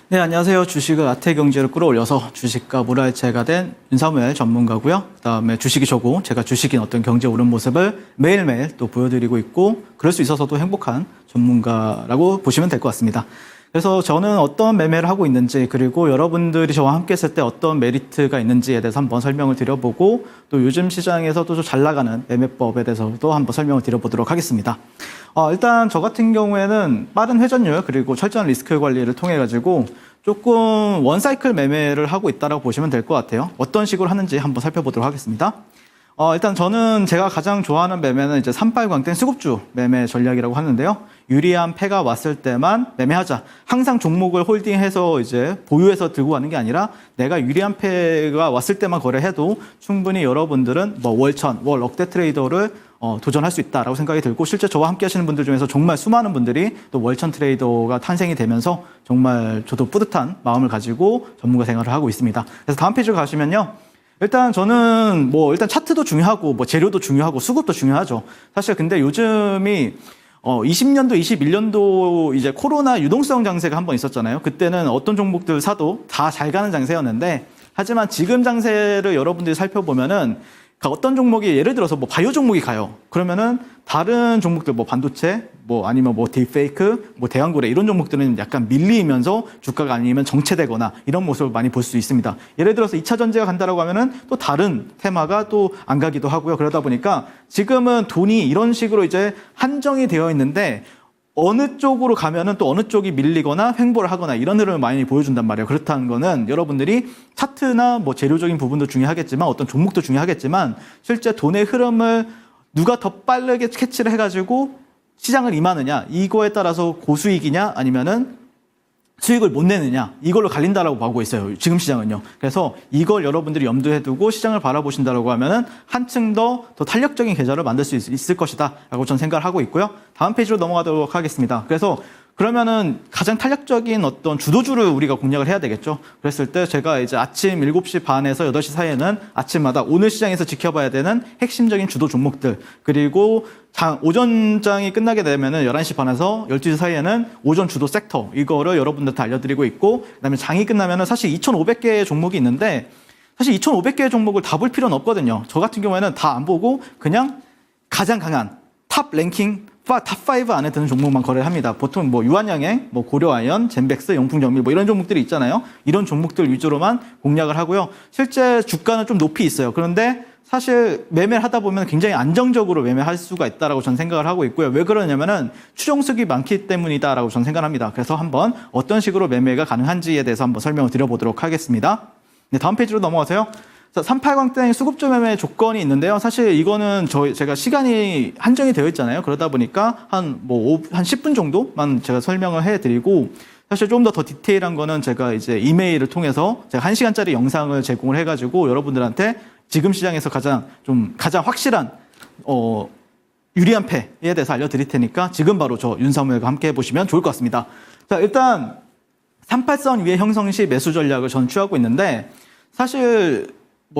Speaker 2: 네, 안녕하세요. 주식을 아태경제로 끌어올려서 주식과 몰아해체가 된 윤사무엘 전문가고요. 그다음에 주식이 저고 제가 주식인 어떤 경제 오른 모습을 매일매일 또 보여드리고 있고 그럴 수 있어서도 행복한 전문가라고 보시면 될 것 같습니다. 그래서 저는 어떤 매매를 하고 있는지 그리고 여러분들이 저와 함께 했을 때 어떤 메리트가 있는지에 대해서 한번 설명을 드려보고 또 요즘 시장에서도 좀 잘 나가는 매매법에 대해서도 한번 설명을 드려보도록 하겠습니다. 일단 저 같은 경우에는 빠른 회전율 그리고 철저한 리스크 관리를 통해 가지고 조금 원사이클 매매를 하고 있다고 보시면 될 것 같아요. 어떤 식으로 하는지 한번 살펴보도록 하겠습니다. 일단 저는 제가 가장 좋아하는 매매는 이제 38광땡 수급주 매매 전략이라고 하는데요. 유리한 패가 왔을 때만 매매하자. 항상 종목을 홀딩해서 이제 보유해서 들고 가는 게 아니라 내가 유리한 패가 왔을 때만 거래해도 충분히 여러분들은 뭐 월천, 월 억대 트레이더를 도전할 수 있다라고 생각이 들고 실제 저와 함께 하시는 분들 중에서 정말 수많은 분들이 또 월천 트레이더가 탄생이 되면서 정말 저도 뿌듯한 마음을 가지고 전문가 생활을 하고 있습니다. 그래서 다음 페이지로 가시면요. 일단 저는 일단 차트도 중요하고 재료도 중요하고 수급도 중요하죠. 사실 근데 요즘이 20년도, 21년도 이제 코로나 유동성 장세가 한번 있었잖아요. 그때는 어떤 종목들 사도 다 잘 가는 장세였는데 하지만 지금 장세를 여러분들이 살펴보면은 어떤 종목이 예를 들어서 바이오 종목이 가요. 그러면은 다른 종목들 반도체, 아니면 딥페이크, 대왕고래 이런 종목들은 약간 밀리면서 주가가 아니면 정체되거나 이런 모습을 많이 볼 수 있습니다. 예를 들어서 2차 전지가 간다라고 하면은 또 다른 테마가 또 안 가기도 하고요. 그러다 보니까 지금은 돈이 이런 식으로 이제 한정이 되어 있는데 어느 쪽으로 가면은 또 어느 쪽이 밀리거나 횡보를 하거나 이런 흐름을 많이 보여준단 말이에요. 그렇다는 거는 여러분들이 차트나 재료적인 부분도 중요하겠지만 어떤 종목도 중요하겠지만 실제 돈의 흐름을 누가 더 빠르게 캐치를 해가지고 시장을 임하느냐 이거에 따라서 고수익이냐 아니면은 수익을 못 내느냐 이걸로 갈린다라고 보고 있어요. 지금 시장은요. 그래서 이걸 여러분들이 염두에 두고 시장을 바라보신다라고 하면은 한층 더 탄력적인 계좌를 만들 수 있을 것이다라고 저는 생각을 하고 있고요. 다음 페이지로 넘어가도록 하겠습니다. 그래서 그러면은 가장 탄력적인 어떤 주도주를 우리가 공략을 해야 되겠죠. 그랬을 때 제가 이제 아침 7시 반에서 8시 사이에는 아침마다 오늘 시장에서 지켜봐야 되는 핵심적인 주도 종목들 그리고 오전장이 끝나게 되면은 11시 반에서 12시 사이에는 오전 주도 섹터 이거를 여러분들한테 알려드리고 있고 그다음에 장이 끝나면은 사실 2,500개의 종목이 있는데 사실 2,500개의 종목을 다 볼 필요는 없거든요. 저 같은 경우에는 다 안 보고 그냥 가장 강한 탑 랭킹 탑5 안에 드는 종목만 거래를 합니다. 보통 유한양행, 고려아연, 젠백스, 영풍정밀 이런 종목들이 있잖아요. 이런 종목들 위주로만 공략을 하고요. 실제 주가는 좀 높이 있어요. 그런데 사실 매매를 하다 보면 굉장히 안정적으로 매매할 수가 있다라고 저는 생각을 하고 있고요. 왜 그러냐면은 추정수익이 많기 때문이다라고 저는 생각을 합니다. 그래서 한번 어떤 식으로 매매가 가능한지에 대해서 한번 설명을 드려보도록 하겠습니다. 네, 다음 페이지로 넘어가세요. 38광땡 수급주 매매 조건이 있는데요. 사실 이거는 제가 시간이 한정이 되어 있잖아요. 그러다 보니까 한 10분 정도만 제가 설명을 해드리고 사실 좀 더 디테일한 거는 제가 이제 이메일을 통해서 제가 1시간짜리 영상을 제공을 해가지고 여러분들한테 지금 시장에서 가장 확실한 유리한 패에 대해서 알려드릴 테니까 지금 바로 저 윤사무엘과 함께 해보시면 좋을 것 같습니다. 자, 일단 38선 위에 형성 시 매수 전략을 저는 취하고 있는데 사실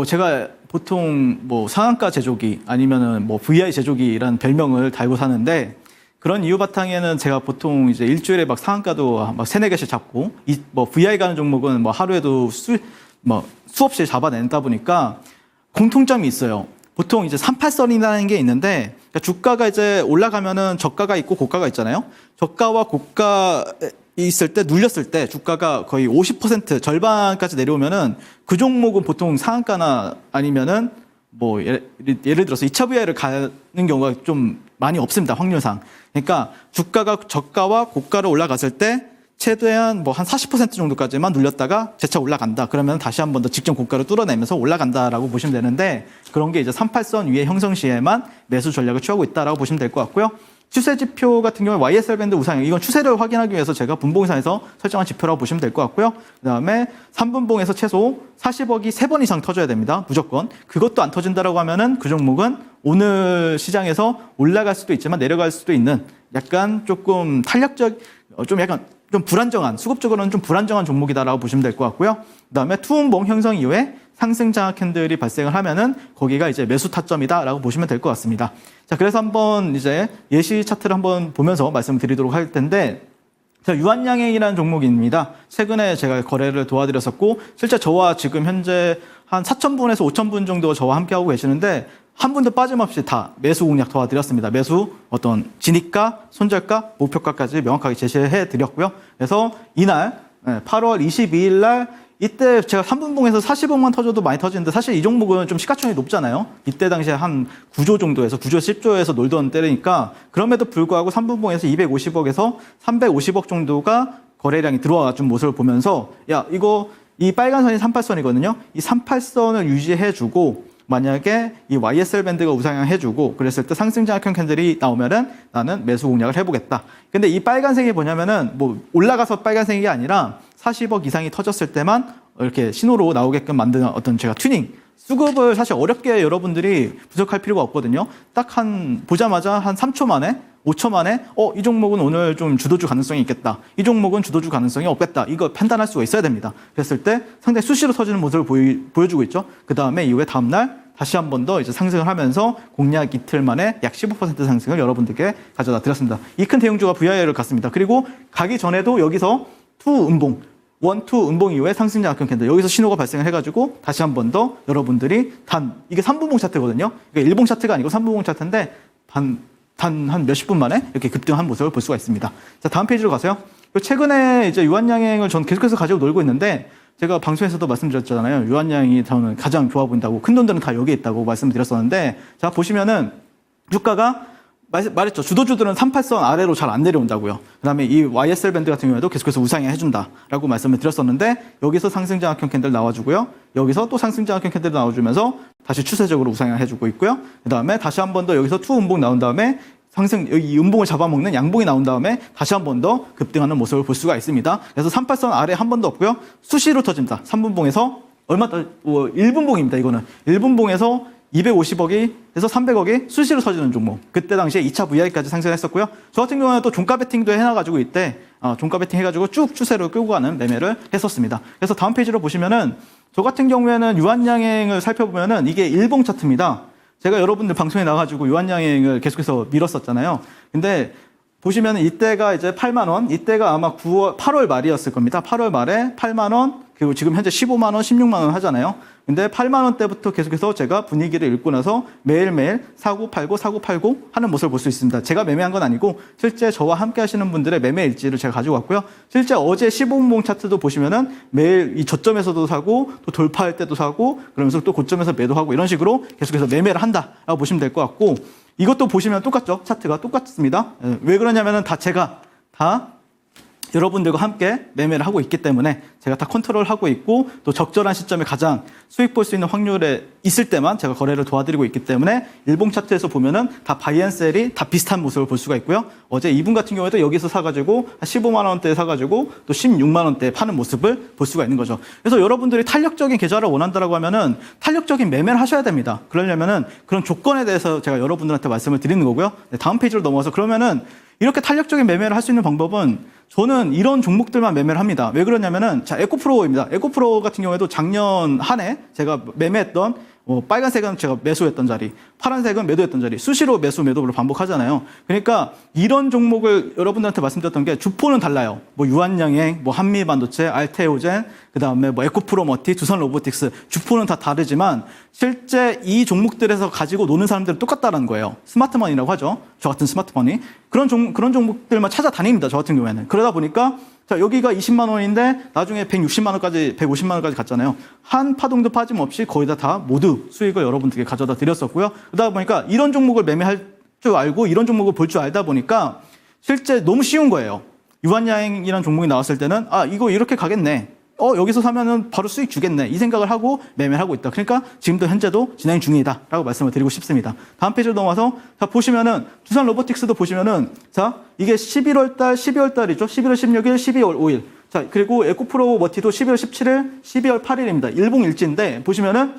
Speaker 2: 제가 보통 상한가 제조기 아니면은 VI 제조기라는 별명을 달고 사는데 그런 이유 바탕에는 제가 보통 이제 일주일에 상한가도 3-4개씩 잡고 VI 가는 종목은 하루에도 수없이 잡아낸다 보니까 공통점이 있어요. 보통 이제 38선이라는 게 있는데 그러니까 주가가 이제 올라가면은 저가가 있고 고가가 있잖아요. 저가와 고가 있을 때 눌렸을 때 주가가 거의 50% 절반까지 내려오면은 그 종목은 보통 상한가나 아니면은 예를 들어서 2차 VI를 가는 경우가 좀 많이 없습니다. 확률상. 그러니까 주가가 저가와 고가로 올라갔을 때 최대한 한 40% 정도까지만 눌렸다가 재차 올라간다. 그러면 다시 한 번 더 직전 고가를 뚫어내면서 올라간다라고 보시면 되는데 그런 게 이제 38선 위에 형성 시에만 매수 전략을 취하고 있다라고 보시면 될 것 같고요. 추세 지표 같은 경우에 YSL 밴드 우상향 이건 추세를 확인하기 위해서 제가 분봉상에서 설정한 지표라고 보시면 될 것 같고요. 그다음에 3분봉에서 최소 40억이 3번 이상 터져야 됩니다. 무조건. 그것도 안 터진다라고 하면은 그 종목은 오늘 시장에서 올라갈 수도 있지만 내려갈 수도 있는 약간 조금 탄력적 좀 불안정한 수급적으로는 좀 불안정한 종목이다라고 보시면 될 것 같고요. 그다음에 투음봉 형성 이후에 상승 장악 캔들이 발생을 하면은 거기가 이제 매수 타점이다라고 보시면 될 것 같습니다. 자, 그래서 한번 이제 예시 차트를 한번 보면서 말씀드리도록 할 텐데 자, 유한양행이라는 종목입니다. 최근에 제가 거래를 도와드렸었고 실제 저와 지금 현재 한 4,000분에서 5,000분 정도 저와 함께 하고 계시는데 한 분도 빠짐없이 다 매수 공략 도와드렸습니다. 매수 어떤 진입가, 손절가, 목표가까지 명확하게 제시해 드렸고요. 그래서 이날 8월 22일 날 이때 제가 3분봉에서 40억만 터져도 많이 터지는데 사실 이 종목은 좀 시가총액이 높잖아요. 이때 당시에 한 9조 정도에서 9조 10조에서 놀던 때니까 그럼에도 불구하고 3분봉에서 250억에서 350억 정도가 거래량이 들어와 준 모습을 보면서 야 이거 이 빨간 선이 38선이거든요. 이 38선을 유지해주고 만약에 이 YSL 밴드가 우상향 해주고 그랬을 때 상승장악형 캔들이 나오면은 나는 매수 공략을 해보겠다. 근데 이 빨간색이 뭐냐면은 뭐 올라가서 빨간색이 아니라 40억 이상이 터졌을 때만 이렇게 신호로 나오게끔 만드는 어떤 제가 튜닝 수급을 사실 어렵게 여러분들이 분석할 필요가 없거든요. 딱 보자마자 한 3초 만에 5초 만에 이 종목은 오늘 좀 주도주 가능성이 있겠다. 이 종목은 주도주 가능성이 없겠다. 이거 판단할 수가 있어야 됩니다. 그랬을 때 상당히 수시로 터지는 모습을 보여주고 있죠. 그 다음에 이후에 다음날 다시 한 번 더 이제 상승을 하면서 공략 이틀 만에 약 15% 상승을 여러분들께 가져다 드렸습니다. 이 큰 대형주가 VIR을 갔습니다. 그리고 가기 전에도 여기서 투 음봉 1, 2 음봉 이후에 상승장악형 캔들 여기서 신호가 발생을 해가지고 다시 한 번 더 여러분들이 이게 3분봉 차트거든요. 이게 1봉 차트가 아니고 3분봉 차트인데 단 한 몇십 분 만에 이렇게 급등한 모습을 볼 수가 있습니다. 자, 다음 페이지로 가세요. 최근에 이제 유한양행을 전 계속해서 가지고 놀고 있는데 제가 방송에서도 말씀드렸잖아요. 유한양행이 저는 가장 좋아 보인다고 큰 돈들은 다 여기에 있다고 말씀드렸었는데 자 보시면은 주가가 말했죠. 주도주들은 38선 아래로 잘 안 내려온다고요. 그다음에 이 YSL 밴드 같은 경우에도 계속해서 우상향 해준다라고 말씀을 드렸었는데 여기서 상승장악형 캔들 나와주고요. 여기서 또 상승장악형 캔들 나와주면서 다시 추세적으로 우상향 해주고 있고요. 그다음에 다시 한 번 더 여기서 투 음봉 나온 다음에 이 음봉을 잡아먹는 양봉이 나온 다음에 다시 한 번 더 급등하는 모습을 볼 수가 있습니다. 그래서 38선 아래 한 번도 없고요. 수시로 터집니다. 3분봉에서 얼마 더 1분봉입니다. 이거는 1분봉에서 250억이 해서 300억이 수시로 터지는 종목. 그때 당시에 2차 VI까지 상승했었고요. 저 같은 경우는 또 종가 베팅도 해놔가지고 이때 종가 베팅 해가지고 쭉 추세로 끌고 가는 매매를 했었습니다. 그래서 다음 페이지로 보시면은 저 같은 경우에는 유한양행을 살펴보면은 이게 일봉 차트입니다. 제가 여러분들 방송에 나가지고 유한양행을 계속해서 밀었었잖아요. 근데 보시면 이때가 이제 8만 원, 이때가 아마 8월 말이었을 겁니다. 8월 말에 8만 원, 그리고 지금 현재 15만 원, 16만 원 하잖아요. 근데 8만 원대부터 계속해서 제가 분위기를 읽고 나서 매일매일 사고 팔고 하는 모습을 볼 수 있습니다. 제가 매매한 건 아니고 실제 저와 함께 하시는 분들의 매매 일지를 제가 가지고 왔고요. 실제 어제 15분봉 차트도 보시면은 매일 이 저점에서도 사고 또 돌파할 때도 사고 그러면서 또 고점에서 매도하고 이런 식으로 계속해서 매매를 한다라고 보시면 될 것 같고 이것도 보시면 똑같죠. 차트가 똑같습니다. 왜 그러냐면은 제가 여러분들과 함께 매매를 하고 있기 때문에 제가 다 컨트롤하고 있고 또 적절한 시점에 가장 수익 볼 수 있는 확률에 있을 때만 제가 거래를 도와드리고 있기 때문에 일봉 차트에서 보면은 다 바이 앤 셀이 다 비슷한 모습을 볼 수가 있고요. 어제 이분 같은 경우에도 여기서 사가지고 15만 원대에 사가지고 또 16만 원대에 파는 모습을 볼 수가 있는 거죠. 그래서 여러분들이 탄력적인 계좌를 원한다라고 하면은 탄력적인 매매를 하셔야 됩니다. 그러려면은 그런 조건에 대해서 제가 여러분들한테 말씀을 드리는 거고요. 네, 다음 페이지로 넘어가서 그러면은 이렇게 탄력적인 매매를 할 수 있는 방법은 저는 이런 종목들만 매매를 합니다. 왜 그러냐면은 자 에코프로입니다. 에코프로 같은 경우에도 작년 한 해 제가 매매했던 빨간색은 제가 매수했던 자리, 파란색은 매도했던 자리, 수시로 매도를 반복하잖아요. 그러니까 이런 종목을 여러분들한테 말씀드렸던 게 주포는 달라요. 뭐 유한양행, 뭐 한미반도체, 알테오젠, 그다음에 뭐 에코프로머티, 두산로보틱스 주포는 다 다르지만 실제 이 종목들에서 가지고 노는 사람들은 똑같다는 거예요. 스마트머니라고 하죠. 저 같은 스마트머니. 그런 종목들만 찾아다닙니다. 저 같은 경우에는. 그러다 보니까 자, 여기가 20만 원인데 나중에 160만 원까지, 150만 원까지 갔잖아요. 한 파동도 빠짐없이 거의 다 모두 수익을 여러분들께 가져다 드렸었고요. 그러다 보니까 이런 종목을 매매할 줄 알고 이런 종목을 볼 줄 알다 보니까 실제 너무 쉬운 거예요. 유한양행이라는 종목이 나왔을 때는 이거 이렇게 가겠네. 여기서 사면은 바로 수익 주겠네. 이 생각을 하고 매매를 하고 있다. 그러니까 지금도 현재도 진행 중이다라고 말씀을 드리고 싶습니다. 다음 페이지로 넘어와서 자 보시면은 두산 로보틱스도 보시면은 자 이게 11월 달, 12월 달이죠. 11월 16일, 12월 5일. 자 그리고 에코프로 머티도 12월 17일, 12월 8일입니다. 일봉 일지인데 보시면은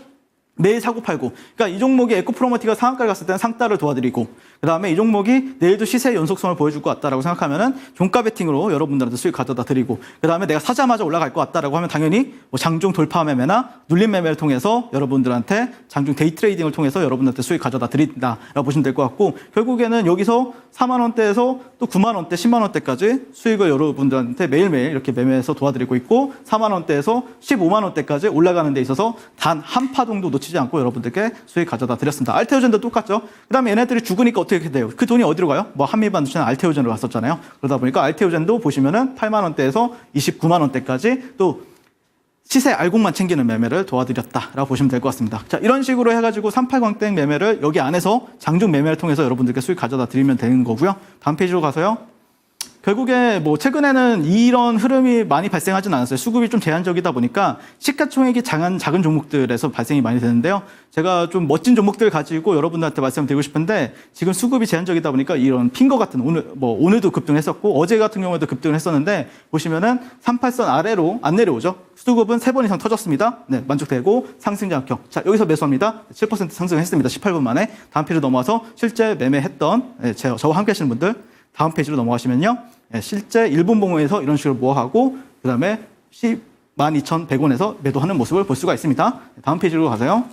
Speaker 2: 매일 사고 팔고. 그러니까 이 종목이 에코프로머티가 상한가를 갔을 때는 상따를 도와드리고 그다음에 이 종목이 내일도 시세 연속성을 보여줄 것 같다라고 생각하면은 종가 베팅으로 여러분들한테 수익 가져다 드리고, 그다음에 내가 사자마자 올라갈 것 같다라고 하면 당연히 뭐 장중 돌파 매매나 눌림 매매를 통해서 여러분들한테 장중 데이 트레이딩을 통해서 여러분들한테 수익 가져다 드린다라고 보시면 될 것 같고, 결국에는 여기서 4만 원대에서 또 9만 원대, 10만 원대까지 수익을 여러분들한테 매일매일 이렇게 매매해서 도와드리고 있고, 4만 원대에서 15만 원대까지 올라가는 데 있어서 단 한 파 정도 놓치지 않고 여러분들께 수익 가져다 드렸습니다. 알테오젠도 똑같죠. 그다음에 얘네들이 죽으니까 어떻게 돼요? 그 돈이 어디로 가요? 뭐 한미반도체는 알테오젠으로 갔었잖아요. 그러다 보니까 알테오젠도 보시면은 8만 원대에서 29만 원대까지 또 시세 알곡만 챙기는 매매를 도와드렸다라고 보시면 될 것 같습니다. 자, 이런 식으로 해가지고 38광땡 매매를 여기 안에서 장중 매매를 통해서 여러분들께 수익 가져다 드리면 되는 거고요. 다음 페이지로 가서요. 결국에 뭐 최근에는 이런 흐름이 많이 발생하진 않았어요. 수급이 좀 제한적이다 보니까 시가총액이 작은 종목들에서 발생이 많이 되는데요. 제가 좀 멋진 종목들 가지고 여러분들한테 말씀드리고 싶은데, 지금 수급이 제한적이다 보니까 이런 핀거 같은 오늘도 급등했었고 어제 같은 경우에도 급등을 했었는데, 보시면은 38선 아래로 안 내려오죠. 수급은 3번 이상 터졌습니다. 네, 만족되고 상승장 합격. 자, 여기서 매수합니다. 7% 상승했습니다. 18분 만에. 다음 페이지로 넘어와서 실제 매매했던 저와 함께 하시는 분들 다음 페이지로 넘어가시면요. 실제 일본 봉에서 이런 식으로 모아하고 그다음에 12,100원에서 매도하는 모습을 볼 수가 있습니다. 다음 페이지로 가세요.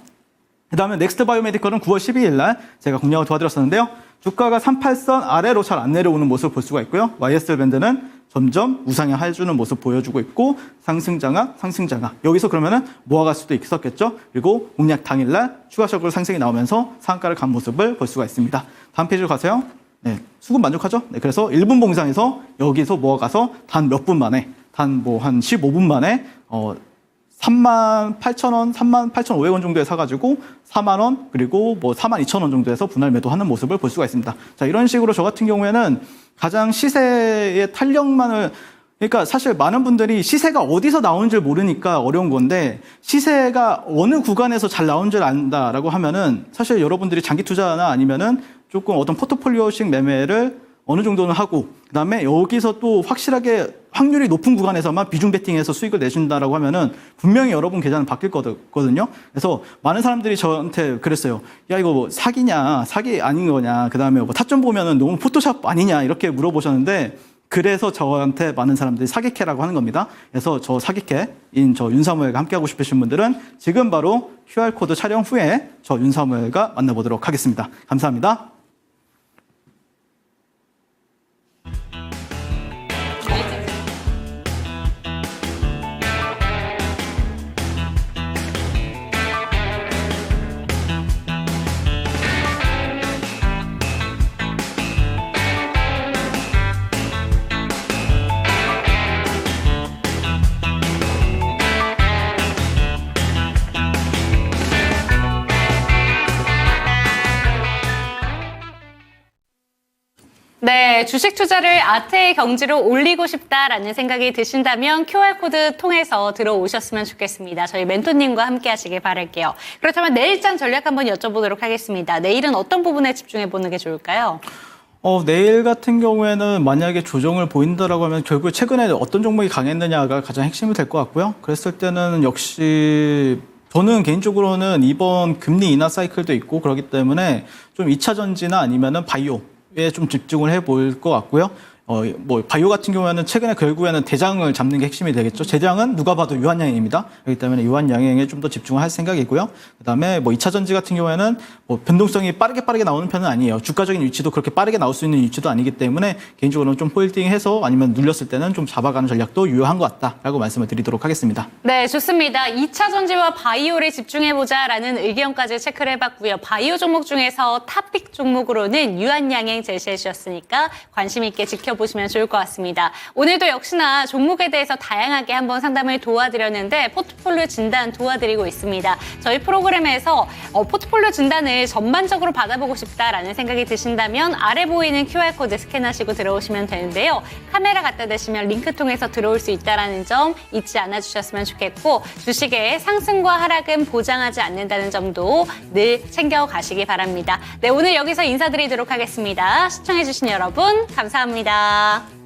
Speaker 2: 그다음에 넥스트 바이오메디컬은 9월 12일 날 제가 공략을 도와드렸었는데요. 주가가 38선 아래로 잘 안 내려오는 모습을 볼 수가 있고요. YSL 밴드는 점점 우상향 해주는 모습 보여주고 있고, 상승장악, 상승장악. 여기서 그러면은 모아갈 수도 있었겠죠. 그리고 공략 당일날 추가적으로 상승이 나오면서 상한가를 간 모습을 볼 수가 있습니다. 다음 페이지로 가세요. 네, 수급 만족하죠? 네, 그래서 1분 봉상에서 여기서 모아가서 단 몇 분 만에, 한 15분 만에, 38,000원, 38,500원 정도에 사가지고 4만원, 그리고 뭐 42,000원 정도에서 분할 매도하는 모습을 볼 수가 있습니다. 자, 이런 식으로 저 같은 경우에는 가장 시세의 탄력만을, 그러니까 사실 많은 분들이 시세가 어디서 나오는지 모르니까 어려운 건데, 시세가 어느 구간에서 잘 나온 줄 안다라고 하면은 사실 여러분들이 장기 투자나 아니면은 조금 어떤 포트폴리오식 매매를 어느 정도는 하고, 그다음에 여기서 또 확실하게 확률이 높은 구간에서만 비중 베팅해서 수익을 내준다라고 하면은 분명히 여러분 계좌는 바뀔 거거든요. 그래서 많은 사람들이 저한테 그랬어요. 야, 이거 뭐 사기냐, 사기 아닌 거냐, 그다음에 뭐 타점 보면은 너무 포토샵 아니냐, 이렇게 물어보셨는데, 그래서 저한테 많은 사람들이 사기캐라고 하는 겁니다. 그래서 저 사기캐인 저 윤사무엘과 함께하고 싶으신 분들은 지금 바로 QR코드 촬영 후에 저 윤사무엘과 만나보도록 하겠습니다. 감사합니다.
Speaker 1: 네, 주식 투자를 아트의 경지로 올리고 싶다라는 생각이 드신다면 QR코드 통해서 들어오셨으면 좋겠습니다. 저희 멘토님과 함께 하시길 바랄게요. 그렇다면 내일장 전략 한번 여쭤보도록 하겠습니다. 내일은 어떤 부분에 집중해 보는 게 좋을까요?
Speaker 2: 내일 같은 경우에는 만약에 조정을 보인다라고 하면 결국 최근에 어떤 종목이 강했느냐가 가장 핵심이 될 것 같고요. 그랬을 때는 역시 저는 개인적으로는 이번 금리 인하 사이클도 있고 그렇기 때문에 좀 2차 전지나 아니면은 바이오에 좀 집중을 해볼 것 같고요. 뭐 바이오 같은 경우에는 최근에 결국에는 대장을 잡는 게 핵심이 되겠죠. 대장은 누가 봐도 유한양행입니다. 그렇기 때문에 유한양행에 좀 더 집중을 할 생각이고요. 그다음에 뭐 2차 전지 같은 경우에는 뭐 변동성이 빠르게 나오는 편은 아니에요. 주가적인 위치도 그렇게 빠르게 나올 수 있는 위치도 아니기 때문에 개인적으로는 좀 홀딩해서 아니면 눌렸을 때는 좀 잡아가는 전략도 유효한 것 같다라고 말씀을 드리도록 하겠습니다.
Speaker 1: 네, 좋습니다. 2차 전지와 바이오를 집중해보자라는 의견까지 체크를 해봤고요. 바이오 종목 중에서 탑픽 종목으로는 유한양행 제시해 주셨으니까 관심 있게 지켜보시면 좋을 것 같습니다. 오늘도 역시나 종목에 대해서 다양하게 한번 상담을 도와드렸는데 포트폴리오 진단 도와드리고 있습니다. 저희 프로그램에서 포트폴리오 진단을 전반적으로 받아보고 싶다라는 생각이 드신다면 아래 보이는 QR코드 스캔하시고 들어오시면 되는데요. 카메라 갖다 대시면 링크 통해서 들어올 수 있다는 점 잊지 않아 주셨으면 좋겠고, 주식의 상승과 하락은 보장하지 않는다는 점도 늘 챙겨가시기 바랍니다. 네, 오늘 여기서 인사드리도록 하겠습니다. 시청해주신 여러분 감사합니다.